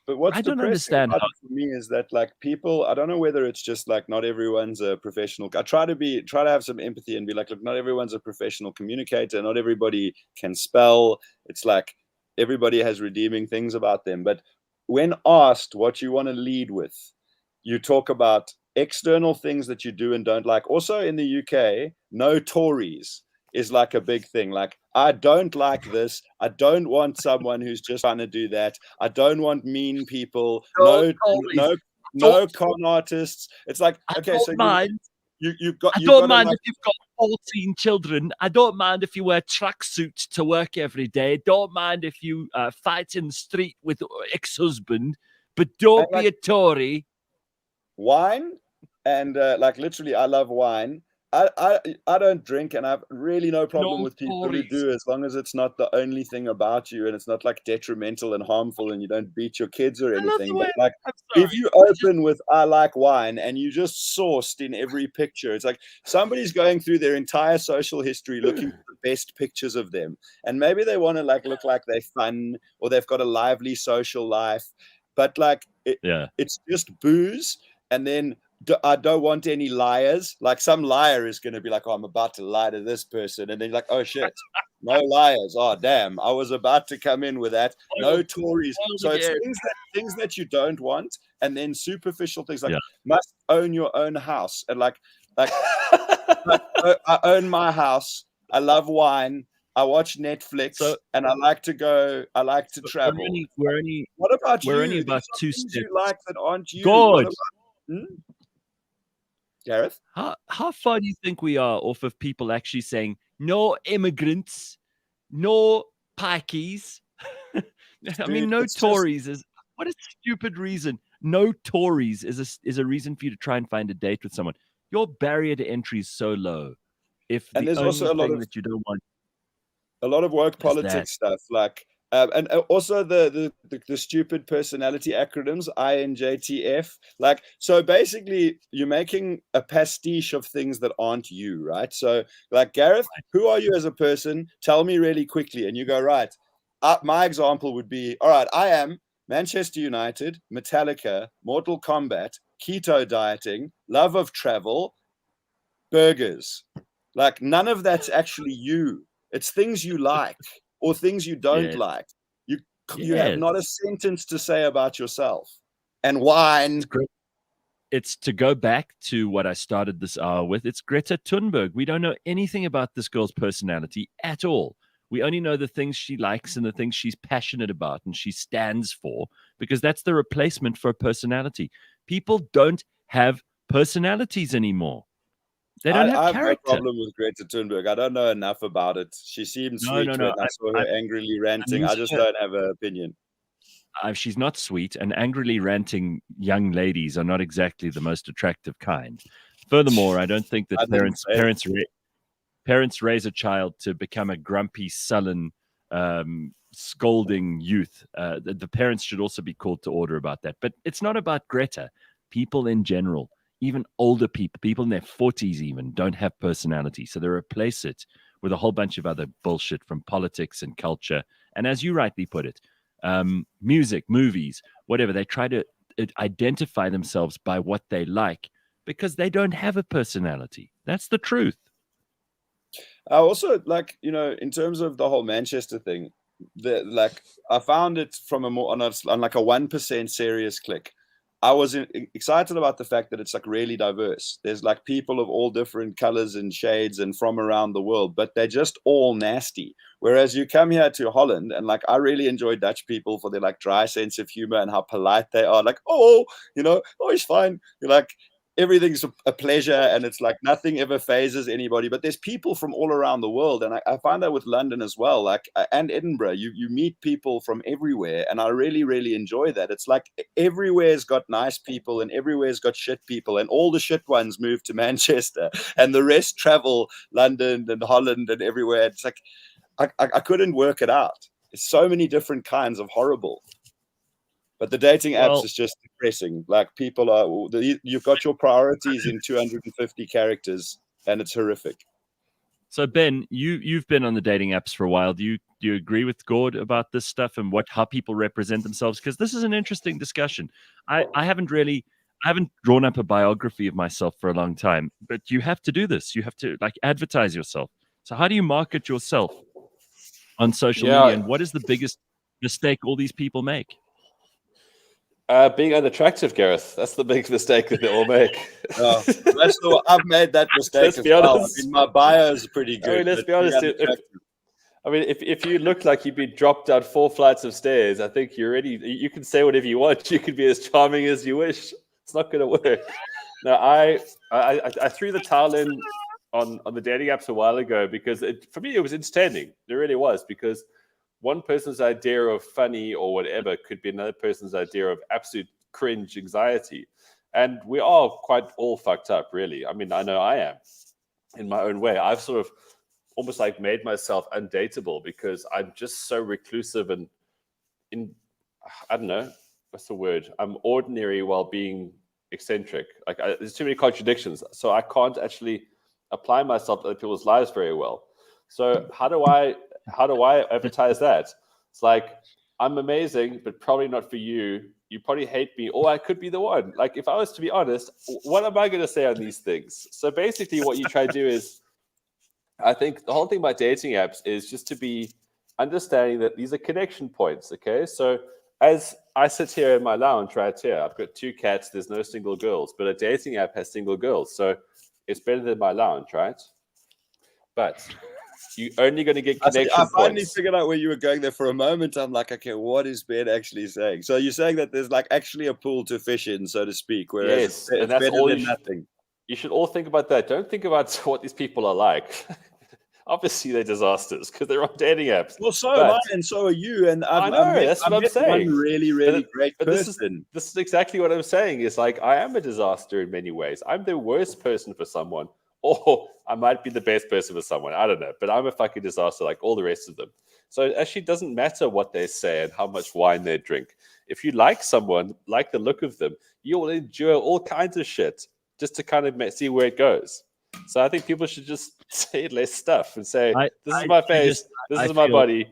But what I don't understand for me is that like people, I don't know whether it's just like not everyone's a professional. I try to have some empathy and be like, look, not everyone's a professional communicator. Not everybody can spell. It's like everybody has redeeming things about them. But when asked what you want to lead with, you talk about external things that you do and don't like. Also in the UK, no Tories is like a big thing. Like, I don't like this. I don't want someone who's just trying to do that. I don't want mean people. No con artists. It's like, okay, so you've got. I don't mind if you've got 14 children. I don't mind if you wear tracksuits to work every day. Don't mind if you fight in the street with ex-husband, but don't be a Tory. Wine and like literally, I love wine. I don't drink, and I have really no problem with people who do, as long as it's not the only thing about you, and it's not like detrimental and harmful, and you don't beat your kids or anything. But like, if you open with "I like wine" and you just sourced in every picture, it's like somebody's going through their entire social history looking for the best pictures of them, and maybe they want to like look like they're fun or they've got a lively social life, but like it's just booze, and then. I don't want any liars. Like some liar is going to be like, oh, I'm about to lie to this person. And then you're like, oh, shit, no liars. Oh, damn. I was about to come in with that. No Tories. So it's things that you don't want. And then superficial things like must own your own house. And like I own my house. I love wine. I watch Netflix and I like to travel. What about you? We're only about 2 steps. You like that aren't you? God. Gareth? How far do you think we are off of people actually saying no immigrants, no Pakis? I mean, no Tories is what a stupid reason. No Tories is a reason for you to try and find a date with someone. Your barrier to entry is so low. And there's also a lot that you don't want. A lot of woke politics stuff, like. And also the stupid personality acronyms, INJTF. Like, so basically you're making a pastiche of things that aren't you, right? So like, Gareth, who are you as a person? Tell me really quickly. And you go, right. My example would be, all right, I am Manchester United, Metallica, Mortal Kombat, keto dieting, love of travel, burgers. Like, none of that's actually you. It's things you like. Or things you don't like. You have not a sentence to say about yourself. And wine. it's to go back to what I started this hour with. It's Greta Thunberg. We don't know anything about this girl's personality at all. We only know the things she likes and the things she's passionate about and she stands for, because that's the replacement for personality. People don't have personalities anymore. They don't have I have character. no problem with Greta Thunberg. I don't know enough about it. She seemed sweet when I saw her angrily ranting. I just don't have an opinion. She's not sweet, and angrily ranting young ladies are not exactly the most attractive kind. Furthermore, I don't think that parents raise a child to become a grumpy, sullen, scolding youth. The parents should also be called to order about that. But it's not about Greta. People in general, even older people in their 40s even, don't have personality. So they replace it with a whole bunch of other bullshit from politics and culture. And as you rightly put it, music, movies, whatever. They try to identify themselves by what they like because they don't have a personality. That's the truth. I also in terms of the whole Manchester thing, I found it from on like a 1% serious click. I was excited about the fact that it's like really diverse. There's like people of all different colors and shades and from around the world, but they're just all nasty. Whereas you come here to Holland and like I really enjoy Dutch people for their like dry sense of humor and how polite they are. Like, oh, it's fine. You're like, everything's a pleasure and it's like nothing ever phases anybody. But there's people from all around the world, and I find that with London as well, like and Edinburgh. You meet people from everywhere, and I really, really enjoy that. It's like everywhere's got nice people and everywhere's got shit people, and all the shit ones move to Manchester and the rest travel London and Holland and everywhere. It's like I couldn't work it out. There's so many different kinds of horrible. But the dating apps is just depressing. Like you've got your priorities in 250 characters, and it's horrific. So Ben, you've been on the dating apps for a while. Do you agree with Gord about this stuff and how people represent themselves? Because this is an interesting discussion. I haven't drawn up a biography of myself for a long time, but you have to do this. You have to like advertise yourself. So how do you market yourself on social media? And what is the biggest mistake all these people make? Being unattractive, Gareth. That's the big mistake that they all make. I've made that mistake as well. I mean, my bio is pretty good. I mean, let's be honest. If you look like you've been dropped down 4 flights of stairs, I think you can say whatever you want. You can be as charming as you wish. It's not going to work. No, I threw the towel in on the dating apps a while ago because for me it was entertaining. It really was, because one person's idea of funny or whatever could be another person's idea of absolute cringe anxiety. And we are quite all fucked up, really. I mean, I know I am in my own way. I've sort of almost like made myself undateable because I'm just so reclusive and I don't know, what's the word? I'm ordinary while being eccentric. Like there's too many contradictions. So I can't actually apply myself to other people's lives very well. So how do I advertise that? It's like, I'm amazing, but probably not for you. You probably hate me, or I could be the one. Like, if I was to be honest, what am I going to say on these things? So basically what you try to do is, I think the whole thing about dating apps is just to be understanding that these are connection points, okay? So as I sit here in my lounge right here, I've got 2 cats, there's no single girls, but a dating app has single girls. So it's better than my lounge, right? But you're only going to get connection points. I finally figured out where you were going there for a moment. I'm like, okay, what is Ben actually saying? So you're saying that there's like actually a pool to fish in, so to speak, whereas yes, it's and that's better all than nothing. You should all think about that. Don't think about what these people are like. Obviously, they're disasters because they're on dating apps. Well, so am I, and so are you. And I know, that's what I'm saying. One really, really great person. This is exactly what I'm saying. It's like, I am a disaster in many ways. I'm the worst person for someone, or I might be the best person for someone. I don't know. But I'm a fucking disaster like all the rest of them. So it actually doesn't matter what they say and how much wine they drink. If you like someone, like the look of them, you will endure all kinds of shit just to kind of see where it goes. So I think people should just say less stuff and say, this is my face, this is my body.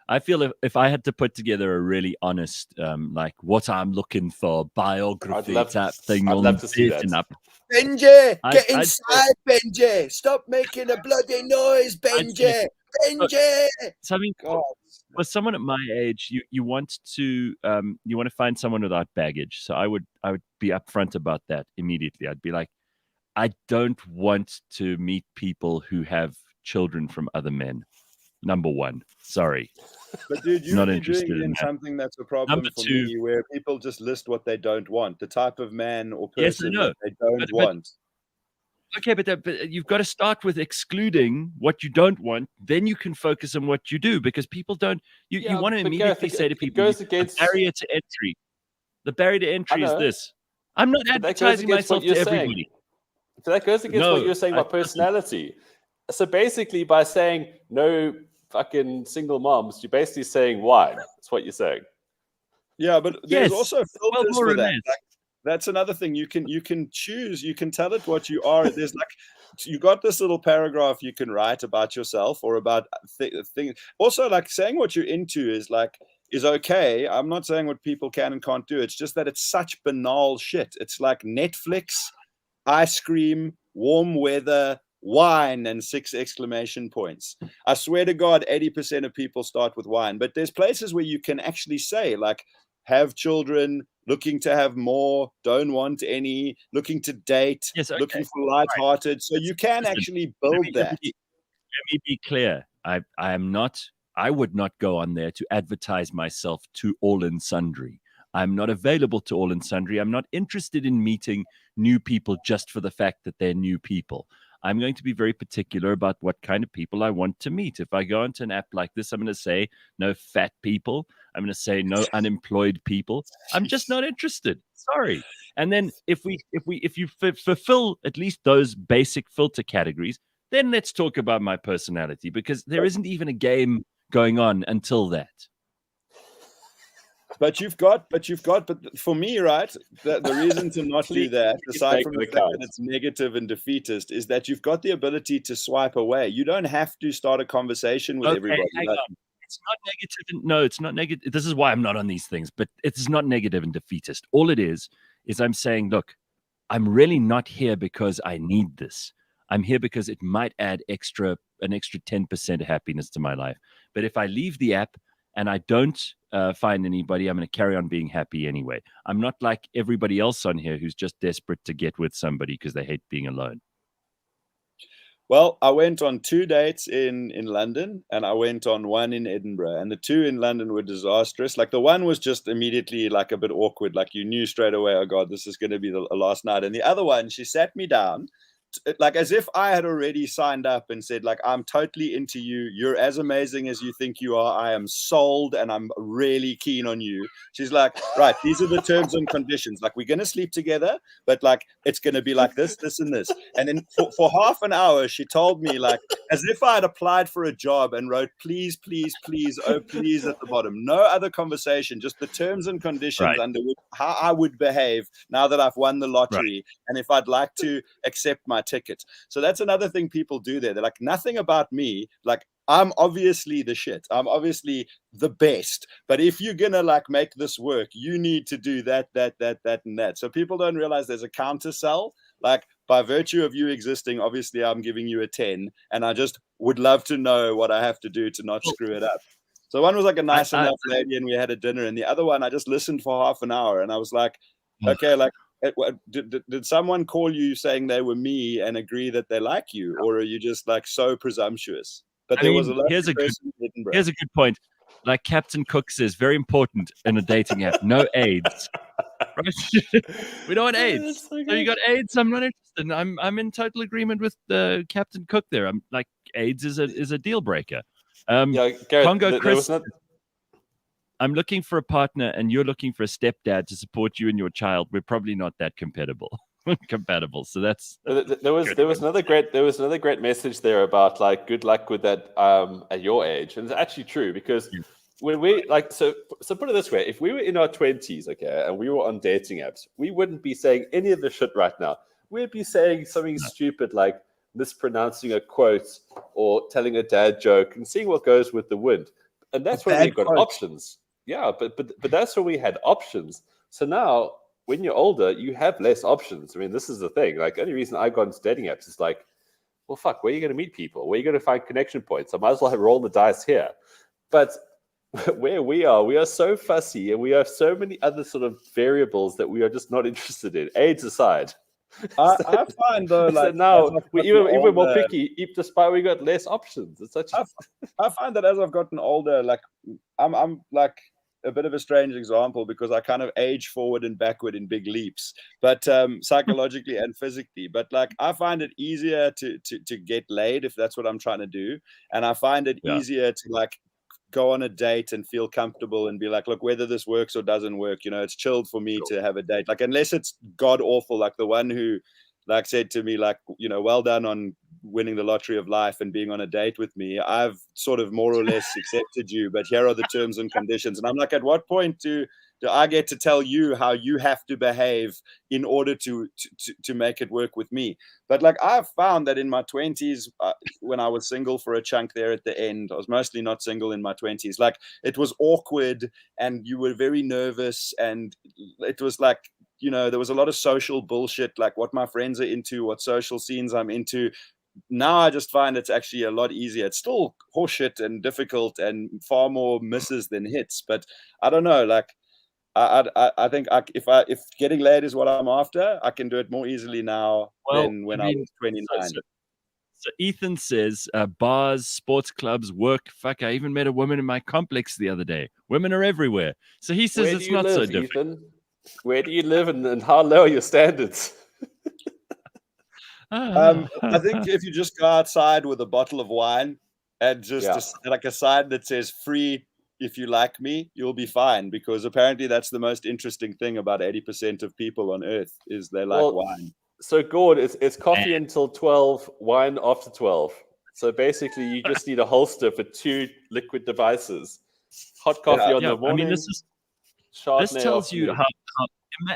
I feel if I had to put together a really honest, like what I'm looking for, biography type thing I'd on love to see dating that. app. Benji, get inside, Benji. Stop making a bloody noise, Benji. Benji. So I mean, God. for someone at my age, you want to find someone without baggage. So I would be upfront about that immediately. I'd be like, I don't want to meet people who have children from other men. Number one, sorry. But dude, you Not would be interested doing in in that. something that's a problem Number for two- me, where people just list what they don't want, the type of man or Yes, I person know. that they don't But- want. Okay, but you've got to start with excluding what you don't want. Then you can focus on what you do, because people don't. You want to but immediately Gareth, say to it people, goes the against- barrier to entry. The barrier to entry is know. this. I'm not But that goes advertising against what myself you're to saying. everybody. So that goes against No, what you're saying about personality. So basically, by saying no fucking single moms, you're basically saying wine. That's what you're saying. Yeah, but there's Yes. also filters Well, more for or that. less. Like, that's another thing. You can choose. You can tell it what you are. There's like, you got this little paragraph you can write about yourself or about things. Also, like saying what you're into is okay. I'm not saying what people can and can't do. It's just that it's such banal shit. It's like Netflix, ice cream, warm weather, wine, and 6 exclamation points. I swear to God, 80% of people start with wine. But there's places where you can actually say, like, have children, looking to have more, don't want any, looking to date, Yes, okay. looking for lighthearted. So you can Listen, actually build that. Let me be clear. I would not go on there to advertise myself to all and sundry. I'm not available to all and sundry. I'm not interested in meeting new people just for the fact that they're new people. I'm going to be very particular about what kind of people I want to meet. If I go onto an app like this, I'm going to say no fat people. I'm going to say no unemployed people. I'm just not interested. Sorry. And then if you fulfill at least those basic filter categories, then let's talk about my personality, because there isn't even a game going on until that. But for me, right, the reason to not do that, aside from the fact that it's negative and defeatist, is that you've got the ability to swipe away. You don't have to start a conversation with everybody. Hang on. It's not negative. No, it's not negative. This is why I'm not on these things, but it's not negative and defeatist. All it is I'm saying, look, I'm really not here because I need this. I'm here because it might add an extra 10% of happiness to my life. But if I leave the app and I don't find anybody, I'm going to carry on being happy anyway. I'm not like everybody else on here who's just desperate to get with somebody because they hate being alone. Well, I went on 2 dates in London, and I went on 1 in Edinburgh, and the 2 in London were disastrous. Like, the one was just immediately like a bit awkward. Like, you knew straight away, oh God, this is going to be the last night. And the other one, she sat me down, like as if I had already signed up and said, like, I'm totally into you. You're as amazing as you think you are. I am sold, and I'm really keen on you. She's like, right, these are the terms and conditions. Like, we're going to sleep together, but like, it's going to be like this, this, and this. And then for half an hour, she told me, like, as if I had applied for a job and wrote, please, please, please, oh, please at the bottom. No other conversation, just the terms and conditions under which, how I would behave now that I've won the lottery, and if I'd like to accept my ticket. So that's another thing people do there. They're like, nothing about me. Like, I'm obviously the shit. I'm obviously the best. But if you're gonna like make this work, you need to do that, and that. So people don't realize there's a counter sell. Like, by virtue of you existing, obviously I'm giving you a 10, and I just would love to know what I have to do to not screw it up. So one was like a nice enough lady, and we had a dinner, and the other one I just listened for half an hour, and I was like, okay, like, did someone call you saying they were me and agree that they like you, or are you just like so presumptuous? But there was a here's a good point. Like Captain Cook says, very important in a dating app, no AIDS. Right? We don't want AIDS. So you got AIDS, I'm not interested. I'm in total agreement with Captain Cook there. I'm like, AIDS is a deal breaker. Gareth, Congo Chris, I'm looking for a partner, and you're looking for a stepdad to support you and your child. We're probably not that compatible. So that's there was another great message there about like good luck with that at your age, and it's actually true, because when we like so put it this way, if we were in our 20s, okay, and we were on dating apps, we wouldn't be saying any of the shit right now. We'd be saying something stupid like mispronouncing a quote or telling a dad joke and seeing what goes with the wind. And that's when we've got options. Yeah, but that's when we had options. So now, when you're older, you have less options. I mean, this is the thing. Like, the only reason I got into dating apps is like, well, fuck, where are you going to meet people? Where are you going to find connection points? I might as well roll the dice here. But where we are so fussy, and we have so many other sort of variables that we are just not interested in. AIDS aside. I find though, like, now we're even more older, picky, despite we got less options. It's such. I find that as I've gotten older, like I'm like a bit of a strange example because I kind of age forward and backward in big leaps, but psychologically and physically. But like I find it easier to get laid if that's what I'm trying to do, and I find it easier to like go on a date and feel comfortable and be like, look, whether this works or doesn't work, you know, it's chilled for me to have a date. Like, unless it's god awful, like the one who like said to me, like, you know, well done on winning the lottery of life and being on a date with me. I've sort of more or less accepted you, but here are the terms and conditions. And I'm like, at what point do I get to tell you how you have to behave in order to make it work with me? But like I've found that in my 20s, when I was single for a chunk there at the end, I was mostly not single in my 20s. Like it was awkward and you were very nervous, and it was like, you know, there was a lot of social bullshit, like what my friends are into, what social scenes I'm into. Now I just find it's actually a lot easier. It's still horseshit and difficult and far more misses than hits, but I don't know, like I think if getting laid is what I'm after, I can do it more easily now than when I was 29. So Ethan says, bars, sports clubs, work. Fuck, I even met a woman in my complex the other day. Women are everywhere. So he says it's not so different. Ethan? Where do you live, and how low are your standards? I think if you just go outside with a bottle of wine and just like a sign that says free, if you like me, you'll be fine, because apparently that's the most interesting thing about 80% of people on earth is they like wine. So Gord, it's coffee until 12, wine after 12. So basically you just need a holster for 2 liquid devices. Hot coffee on the morning. I mean, this tells you how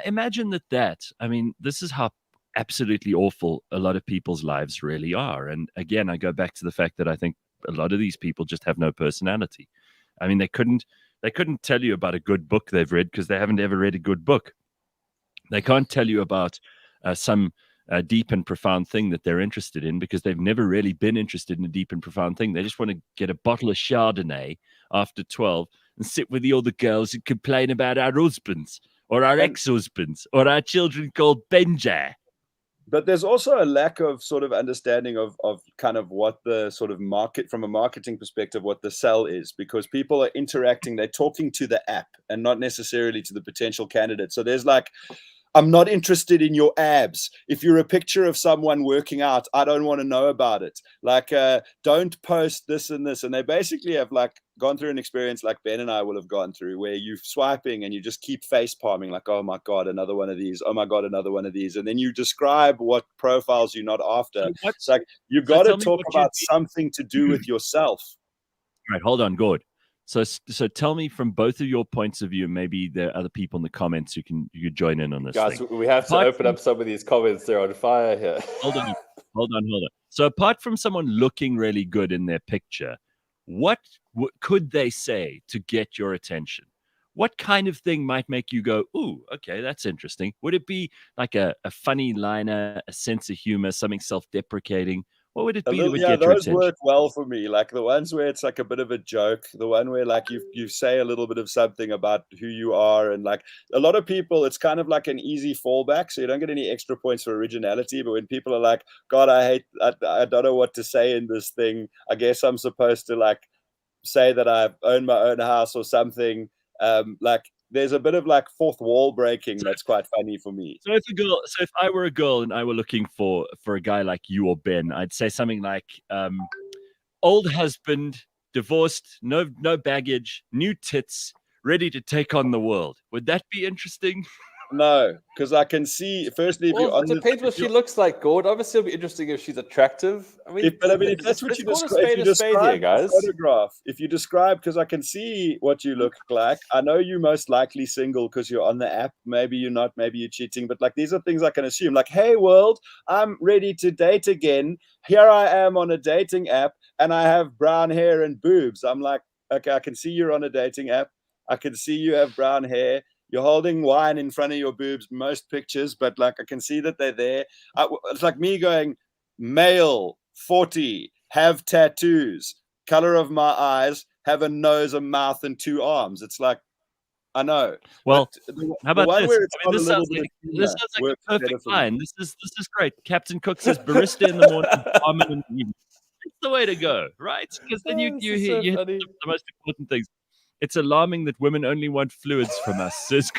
imagine that. I mean, this is how absolutely awful a lot of people's lives really are. And again, I go back to the fact that I think a lot of these people just have no personality. I mean, they couldn't tell you about a good book they've read because they haven't ever read a good book. They can't tell you about some deep and profound thing that they're interested in because they've never really been interested in a deep and profound thing. They just want to get a bottle of Chardonnay after 12 and sit with all the girls and complain about our husbands or our ex-husbands or our children called Benja. But there's also a lack of sort of understanding of kind of what the sort of market, from a marketing perspective, what the sell is, because people are interacting, they're talking to the app and not necessarily to the potential candidate. So there's like, I'm not interested in your abs. If you're a picture of someone working out, I don't want to know about it. Like, don't post this and this. And they basically have like gone through an experience like Ben and I will have gone through, where you're swiping and you just keep face palming, like, oh my God, another one of these. Oh my God, another one of these. And then you describe what profiles you're not after. It's like, you got to talk about something to do with yourself. Right, hold on, Gord. So tell me from both of your points of view, maybe there are other people in the comments who can join in on this. Guys, thing. We have to open up some of these comments. They're on fire here. Hold on. So apart from someone looking really good in their picture, what could they say to get your attention? What kind of thing might make you go, ooh, okay, that's interesting? Would it be like a funny liner, a sense of humor, something self-deprecating? What would it be that would get your attention? Those work well for me. Like the ones where it's like a bit of a joke, the one where like you say a little bit of something about who you are, and like a lot of people, it's kind of like an easy fallback, so you don't get any extra points for originality. But when people are like, God, I don't know what to say in this thing, I guess I'm supposed to like say that I own my own house or something. Like there's a bit of like fourth wall breaking that's quite funny for me. So if I were a girl and I were looking for a guy like you or Ben, I'd say something like old husband, divorced, no baggage, new tits, ready to take on the world. Would that be interesting? No, because I can see, firstly, it depends what she looks like, Gord. Obviously, it'll be interesting if she's attractive. I mean, if that's what you describe, guys. Photograph, if you describe, because I can see what you look like. I know you're most likely single because you're on the app. Maybe you're not. Maybe you're cheating. But like, these are things I can assume. Like, hey, world, I'm ready to date again. Here I am on a dating app, and I have brown hair and boobs. I'm like, okay, I can see you're on a dating app. I can see you have brown hair. You're holding wine in front of your boobs, most pictures, but like I can see that they're there. It's like me going, male, 40, have tattoos, color of my eyes, have a nose, a mouth, and 2 arms. It's like, I know. Well, the how about one this? where it's I mean, got a this little sounds bit like of humor this sounds like works a perfect better for me. line. This is great. Captain Cook says barista in the morning, barman in the evening. That's the way to go, right? Because then you This you is hear so you hit funny. the most important things. It's alarming that women only want fluids from us, says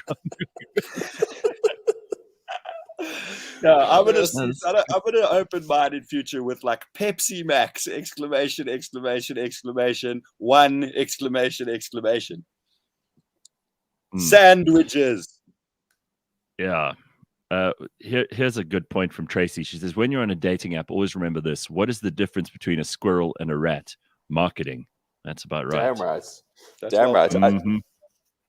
Yeah, I'm gonna Yes. see, I'm gonna open mine in future with like Pepsi Max exclamation exclamation exclamation 1 exclamation exclamation sandwiches. Yeah. Here's a good point from Tracy. She says, when you're on a dating app, always remember this. What is the difference between a squirrel and a rat? Marketing. That's about right. Damn right. That's Damn well right. put. Mhm.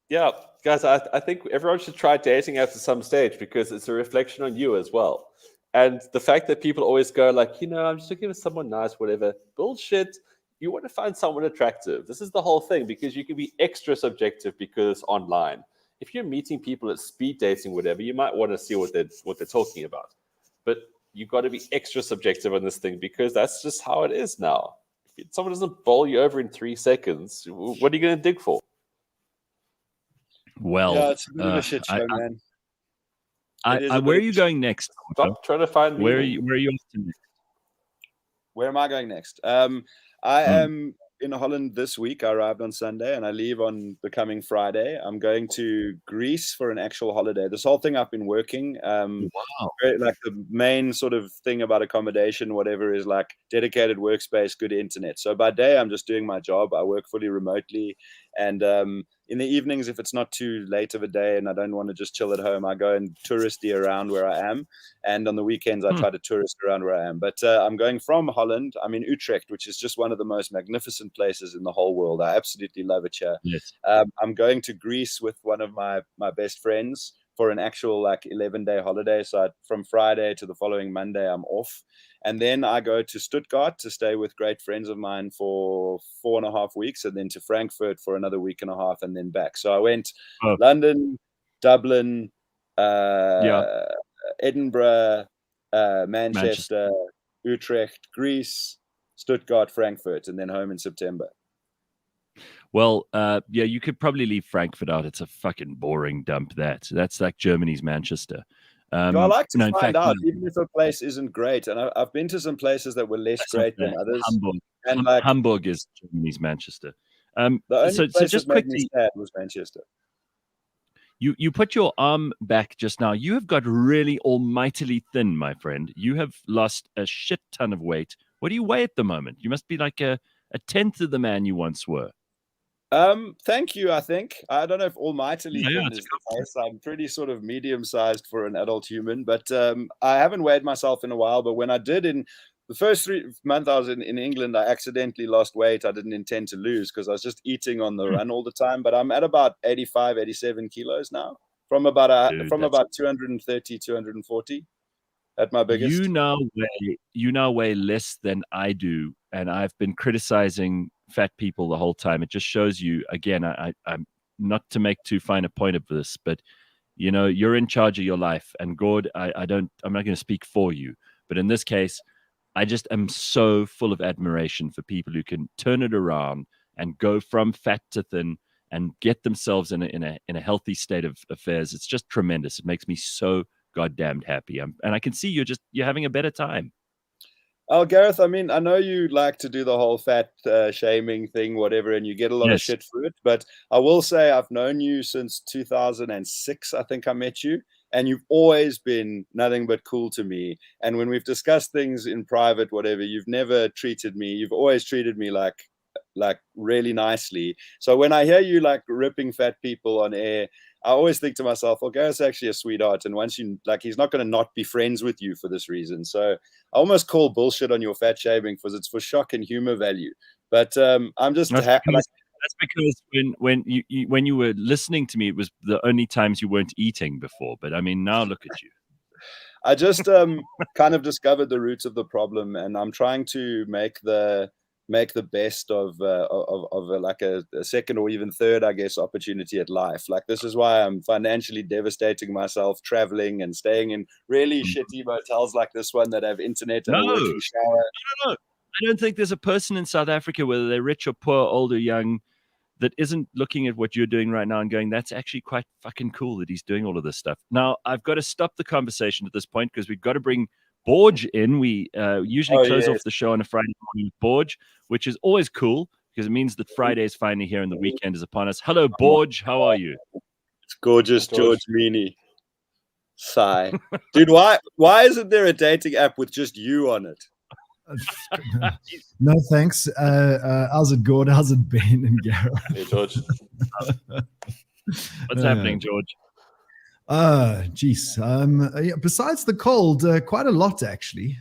Yeah, guys, I think everyone should try dating apps at some stage because it's a reflection on you as well. And the fact that people always go like, I'm just looking for someone nice, whatever. Bullshit. You want to find someone attractive. This is the whole thing because you can be extra subjective because online. If you're meeting people at speed dating, whatever, you might want to see what they're talking about. But you've got to be extra subjective on this thing because that's just how it is now. If someone doesn't bowl you over in 3 seconds, what are you going to dig for? Well, Yeah, it's a bit of a shit show, man. It is a bit where are of you a going next? Stop trying to find Where are meaning. you off to next? Where am I going next? I am in Holland this week. I arrived on Sunday and I leave on the coming Friday. I'm going to Greece for an actual holiday. This whole thing I've been working. Wow. Like the main sort of thing about accommodation, whatever, is like dedicated workspace, good internet. So by day, I'm just doing my job. I work fully remotely. And in the evenings, if it's not too late of a day and I don't want to just chill at home, I go and touristy around where I am. And on the weekends, I try to tourist around where I am. But I'm going from Holland. I'm in Utrecht, which is just one of the most magnificent places in the whole world. I absolutely love it here. Yes. I'm going to Greece with one of my best friends for an actual like 11-day holiday. So from Friday to the following Monday, I'm off. And then I go to Stuttgart to stay with great friends of mine for 4.5 weeks, and then to Frankfurt for another week and a half, and then back. So I went London, Dublin, Edinburgh, Manchester, Utrecht, Greece, Stuttgart, Frankfurt, and then home in September. Well, you could probably leave Frankfurt out. It's a fucking boring dump. That's like Germany's Manchester. I like to find out, even if a place isn't great. And I've been to some places that were less great than others. Hamburg. And like Hamburg is Germany's Manchester. The only so place just that made quickly, me sad was Manchester. You put your arm back just now. You have got really almightily thin, my friend. You have lost a shit ton of weight. What do you weigh at the moment? You must be like a tenth of the man you once were. Thank you. I think I don't know if almightily thin it's is the case. I'm pretty sort of medium-sized for an adult human, but I haven't weighed myself in a while. But when I did in the first 3 months I was in England, I accidentally lost weight. I didn't intend to lose because I was just eating on the run all the time. But I'm at about 85, 87 kilos now, from about 230, 240 at my biggest. You now weigh less than I do, and I've been criticizing fat people the whole time. It just shows you again. I'm not to make too fine a point of this, but you're in charge of your life. And Gord, I'm not going to speak for you, but in this case, I just am so full of admiration for people who can turn it around and go from fat to thin and get themselves in a healthy state of affairs. It's just tremendous. It makes me so goddamn happy. And I can see you're having a better time. Oh, Gareth, I mean, I know you like to do the whole fat shaming thing, whatever, and you get a lot of shit for it. But I will say I've known you since 2006. I think I met you, and you've always been nothing but cool to me. And when we've discussed things in private, whatever, you've never treated me. You've always treated me like really nicely. So when I hear you like ripping fat people on air, I always think to myself, well, Gareth's actually a sweetheart. And once you he's not going to not be friends with you for this reason. So I almost call bullshit on your fat shaming because it's for shock and humor value. But I'm just that's because when you were listening to me, it was the only times you weren't eating before. But I mean, now look at you. I just kind of discovered the roots of the problem, and I'm trying to make the make the best of like a second or even third, I guess, opportunity at life. Like, this is why I'm financially devastating myself, traveling and staying in really shitty motels like this one that have internet and a working shower. No. I don't think there's a person in South Africa, whether they're rich or poor, old or young, that isn't looking at what you're doing right now and going, that's actually quite fucking cool that he's doing all of this stuff. Now, I've got to stop the conversation at this point because we've got to bring Borge in. We usually close off the show on a Friday morning with Borge, which is always cool because it means that Friday is finally here and the weekend is upon us. Hello, Borge. How are you? It's gorgeous, George Mienie. Sigh. Dude, why isn't there a dating app with just you on it? No thanks. How's it, Gord? How's it, Ben and Gareth? Hey, George. What's happening, George? Geez. Besides the cold, quite a lot actually.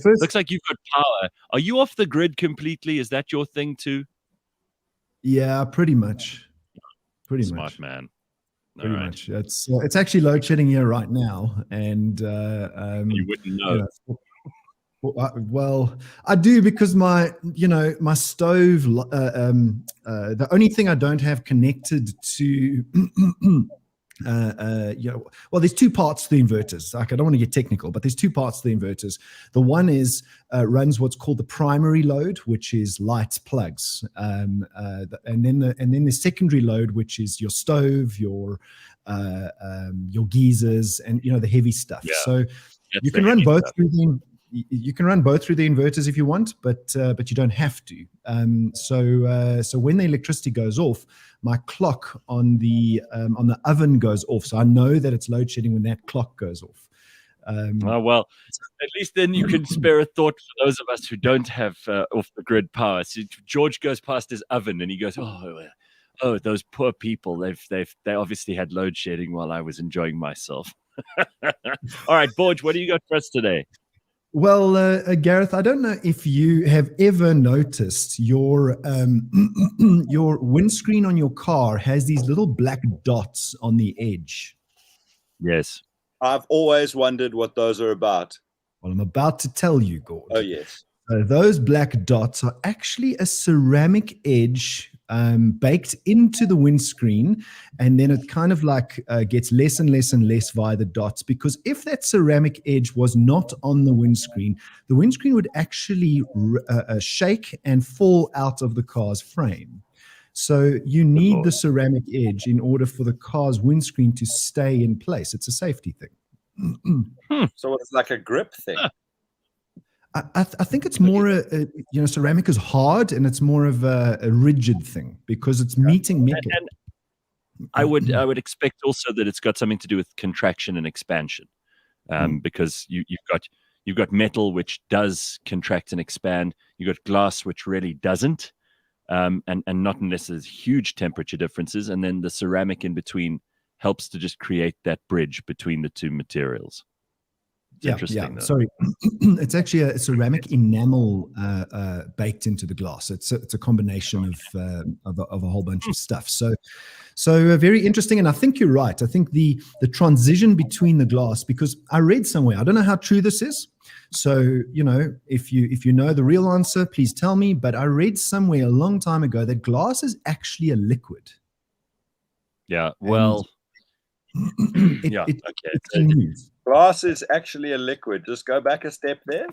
Looks like you've got power. Are you off the grid completely? Is that your thing too? Yeah, pretty much. Smart man. Pretty much. It's actually load shedding here right now, and you wouldn't know. Well, I do because my stove. The only thing I don't have connected to. There's two parts to the inverters. Like, I don't want to get technical, but there's two parts to the inverters. The one is runs what's called the primary load, which is lights, plugs, and then the secondary load, which is your stove, your geysers, and the heavy stuff. Yeah. So you can run both through them. You can run both through the inverters if you want, but you don't have to. So when the electricity goes off, my clock on the oven goes off. So I know that it's load shedding when that clock goes off. Well, at least then you can spare a thought for those of us who don't have off the grid power. So George goes past his oven and he goes, "Oh, those poor people. They obviously had load shedding while I was enjoying myself." All right, Borge, what do you got for us today? Well, Gareth, I don't know if you have ever noticed your your windscreen on your car has these little black dots on the edge. Yes. I've always wondered what those are about. Well, I'm about to tell you, Gord. Oh, yes. Those black dots are actually a ceramic edge baked into the windscreen, and then it kind of like gets less and less and less via the dots, because if that ceramic edge was not on the windscreen would actually shake and fall out of the car's frame. So you need the ceramic edge in order for the car's windscreen to stay in place. It's a safety thing. So it's like a grip thing. I think it's more ceramic is hard, and it's more of a rigid thing because it's meeting metal. And I would expect also that it's got something to do with contraction and expansion, because you've got metal which does contract and expand. You've got glass which really doesn't, and not unless there's huge temperature differences, and then the ceramic in between helps to just create that bridge between the two materials. Interesting. Though. Sorry, it's actually a ceramic enamel baked into the glass. It's a combination of a whole bunch of stuff. So very interesting. And I think you're right. I think the transition between the glass, because I read somewhere, I don't know how true this is. So if you know the real answer, please tell me. But I read somewhere a long time ago that glass is actually a liquid. Yeah. Well. It can move. Glass is actually a liquid. Just go back a step there.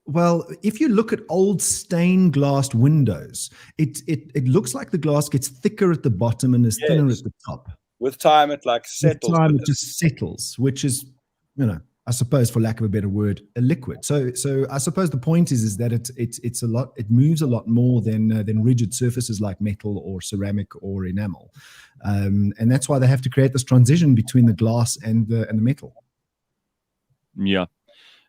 Well, if you look at old stained glass windows, it looks like the glass gets thicker at the bottom and is thinner at the top. With time, it like settles. With time, it just settles, which is, I suppose, for lack of a better word, a liquid. So I suppose the point is that it's a lot. It moves a lot more than rigid surfaces like metal or ceramic or enamel, and that's why they have to create this transition between the glass and the metal. Yeah,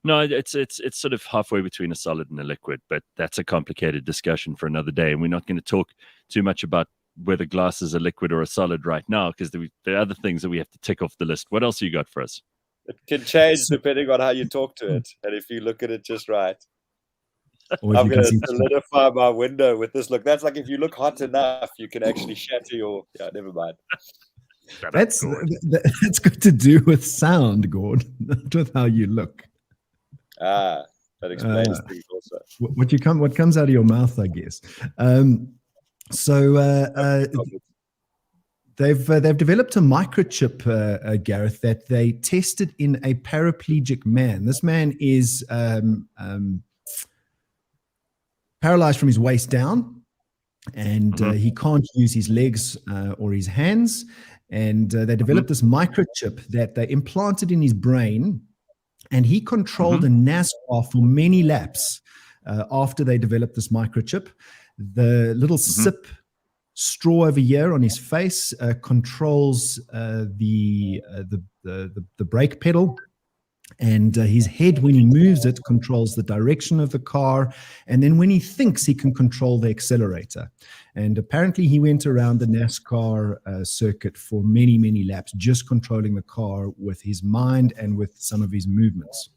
no, it's sort of halfway between a solid and a liquid, but that's a complicated discussion for another day, and we're not going to talk too much about whether glass is a liquid or a solid right now, because there are other things that we have to tick off the list. What else you got for us? It can change depending on how you talk to it, and if you look at it just right. I'm going to solidify my window with this look. That's like if you look hot enough, you can actually shatter your. Yeah, never mind. That's got to do with sound, Gord, not with how you look. That explains things also. What comes out of your mouth, I guess. They've developed a microchip, Gareth, that they tested in a paraplegic man. This man is paralyzed from his waist down, and he can't use his legs or his hands. And they developed this microchip that they implanted in his brain, and he controlled a NASCAR for many laps after they developed this microchip. The little sip straw over here on his face controls the brake pedal, and his head, when he moves it, controls the direction of the car, and then when he thinks, he can control the accelerator. And apparently he went around the NASCAR circuit for many laps, just controlling the car with his mind and with some of his movements.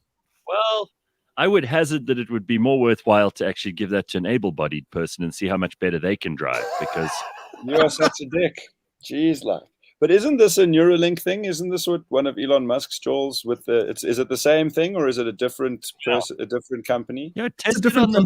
Well, I would hazard that it would be more worthwhile to actually give that to an able-bodied person and see how much better they can drive, because you are such a dick. Jeez, like. But isn't this a Neuralink thing? Isn't this what one of Elon Musk's jawls with the? Is it the same thing, or is it a different person, a different company? You know, tested on the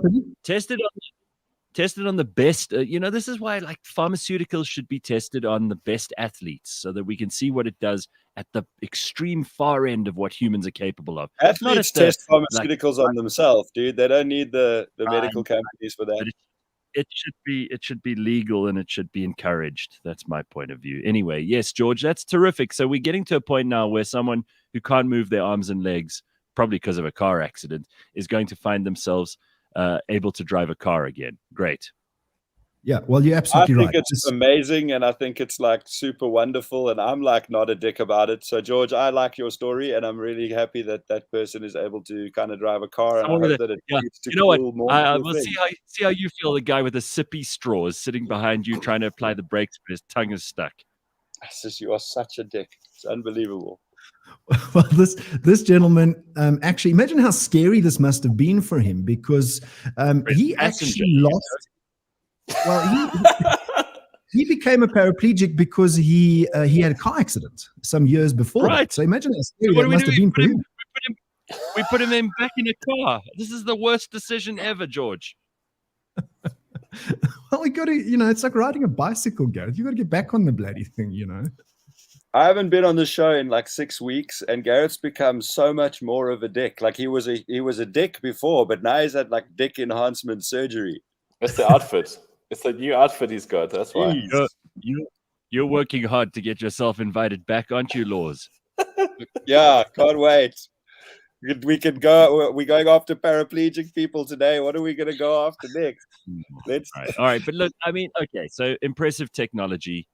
best. This is why like pharmaceuticals should be tested on the best athletes, so that we can see what it does at the extreme far end of what humans are capable of. Athletes test pharmaceuticals on themselves, dude. They don't need the medical companies for that. It should be legal, and it should be encouraged. That's my point of view. Anyway, yes, George, that's terrific. So we're getting to a point now where someone who can't move their arms and legs, probably because of a car accident, is going to find themselves able to drive a car again. Great. Yeah, well, you're absolutely right. I think it's amazing, and I think it's like super wonderful, and I'm like not a dick about it. So, George, I like your story, and I'm really happy that that person is able to kind of drive a car, and I hope that it leads to cool, more we'll see how you feel. The guy with the sippy straws sitting behind you trying to apply the brakes, but his tongue is stuck. You are such a dick. It's unbelievable. Well, this gentleman, actually, imagine how scary this must have been for him, because he actually lost. Well, he became a paraplegic because he had a car accident some years before. Right. So imagine how scary that must have been for him. We put him in back in a car. This is the worst decision ever, George. Well, we got to, it's like riding a bicycle, Gareth. You got to get back on the bloody thing, I haven't been on the show in like 6 weeks, and Gareth's become so much more of a dick. Like he was a dick before, but now he's had like dick enhancement surgery. That's the outfit. It's a new outfit he's got. That's why. You're working hard to get yourself invited back, aren't you, Laws? Yeah, can't wait. We can go. We're going after paraplegic people today. What are we going to go after next? All right. But look, I mean, okay. So impressive technology.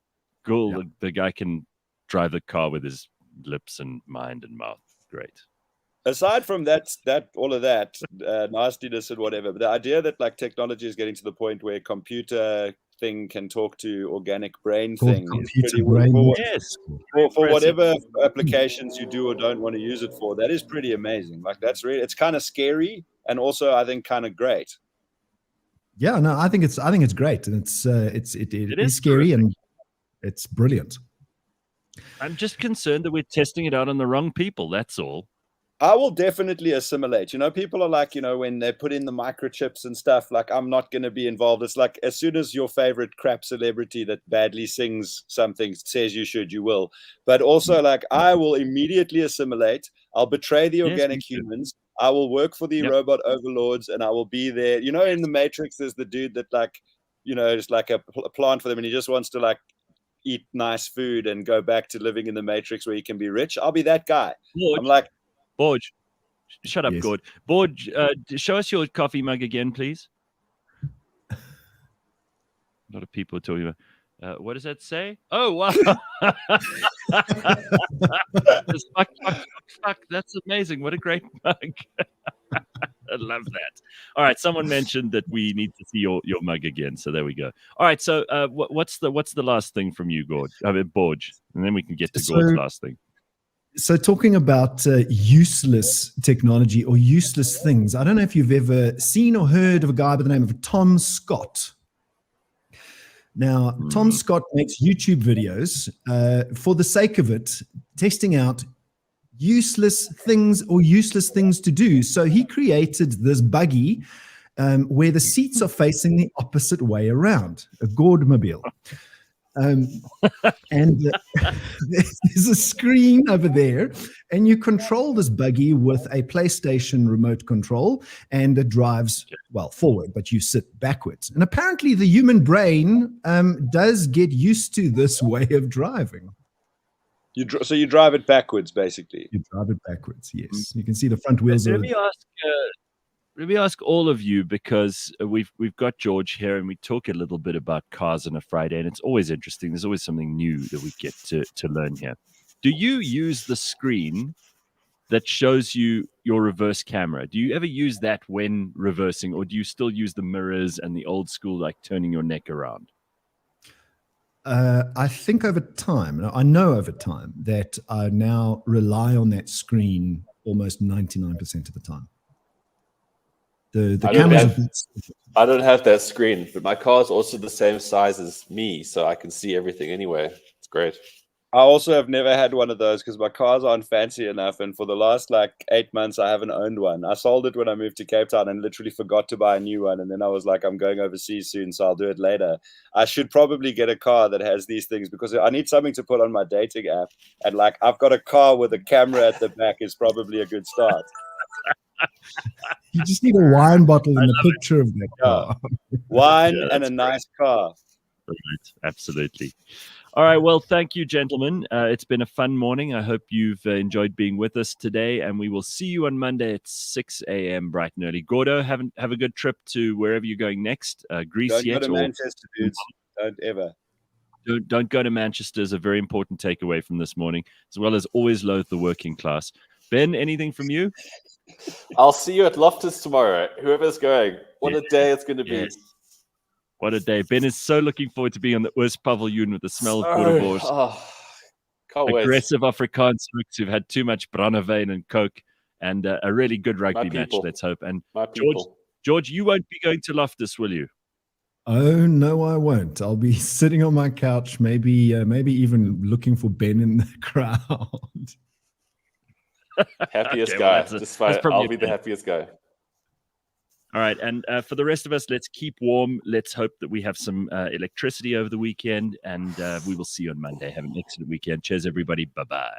Cool. Yeah. The guy can drive the car with his lips and mind and mouth. Great. Aside from that, all of that nastiness and whatever, but the idea that like technology is getting to the point where computer thing can talk to organic brain thing is pretty for whatever applications you do or don't want to use it for. That is pretty amazing. Like that's really, it's kind of scary, and also I think kind of great. Yeah, no, I think it's great, and it is scary, and it's brilliant. I'm just concerned that we're testing it out on the wrong people. That's all. I will definitely assimilate. People are like, when they put in the microchips and stuff, like I'm not going to be involved. It's like as soon as your favorite crap celebrity that badly sings something says you will. But also like I will immediately assimilate. I'll betray the organic humans. I will work for the robot overlords, and I will be there. In the Matrix, there's the dude that like, it's like a plant for them, and he just wants to like eat nice food and go back to living in the Matrix where he can be rich. I'll be that guy. I'm like, Borg, shut up, yes. Gord. Borg, show us your coffee mug again, please. A lot of people are talking about. What does that say? Oh, wow. Fuck. That's amazing. What a great mug. I love that. All right. Someone mentioned that we need to see your mug again. So there we go. All right. So what's the last thing from you, Gord? Borg, and then we can get to Gord's last thing. So talking about useless technology or useless things, I don't know if you've ever seen or heard of a guy by the name of Tom Scott. Now, Tom Scott makes YouTube videos for the sake of it, testing out useless things to do. So he created this buggy where the seats are facing the opposite way around, a Gordmobile. And there's a screen over there, and you control this buggy with a PlayStation remote control, and it drives, well, forward, but you sit backwards. And apparently the human brain does get used to this way of driving. So you drive it backwards, basically. You drive it backwards, yes. You can see the front wheels. Let me ask all of you, because we've got George here, and we talk a little bit about cars on a Friday, and it's always interesting. There's always something new that we get to learn here. Do you use the screen that shows you your reverse camera? Do you ever use that when reversing, or do you still use the mirrors and the old school, like turning your neck around? I think over time that I now rely on that screen almost 99% of the time. The cameras. I don't have that screen, but my car is also the same size as me, so I can see everything anyway. It's great. I also have never had one of those because my cars aren't fancy enough, and for the last 8 months I haven't owned one. I sold it when I moved to Cape Town and literally forgot to buy a new one, and then I was like, I'm going overseas soon, so I'll do it later. I should probably get a car that has these things because I need something to put on my dating app, and I've got a car with a camera at the back is probably a good start. You just need a wine bottle and a picture of that car. Wine and a nice car. Right, absolutely. All right. Well, thank you, gentlemen. It's been a fun morning. I hope you've enjoyed being with us today, and we will see you on Monday at 6 a.m. bright and early. Gordo, have a good trip to wherever you're going next. Greece Don't yet? go to Manchester, dudes. Don't ever. Don't go to Manchester is a very important takeaway from this morning, as well as always loathe the working class. Ben, anything from you? I'll see you at Loftus tomorrow. Whoever's going. What a day it's going to be. Yes. What a day. Ben is so looking forward to being on the Oost Paviljoen with the smell of boerewors. Can't wait. Aggressive Afrikaans folks who've had too much brandewyn and Coke, and a really good rugby match, let's hope. And George, you won't be going to Loftus, will you? Oh, no, I won't. I'll be sitting on my couch, maybe even looking for Ben in the crowd. Happiest guy. I'll be the happiest guy. All right. And for the rest of us, let's keep warm. Let's hope that we have some electricity over the weekend, and we will see you on Monday. Have an excellent weekend. Cheers, everybody. Bye-bye.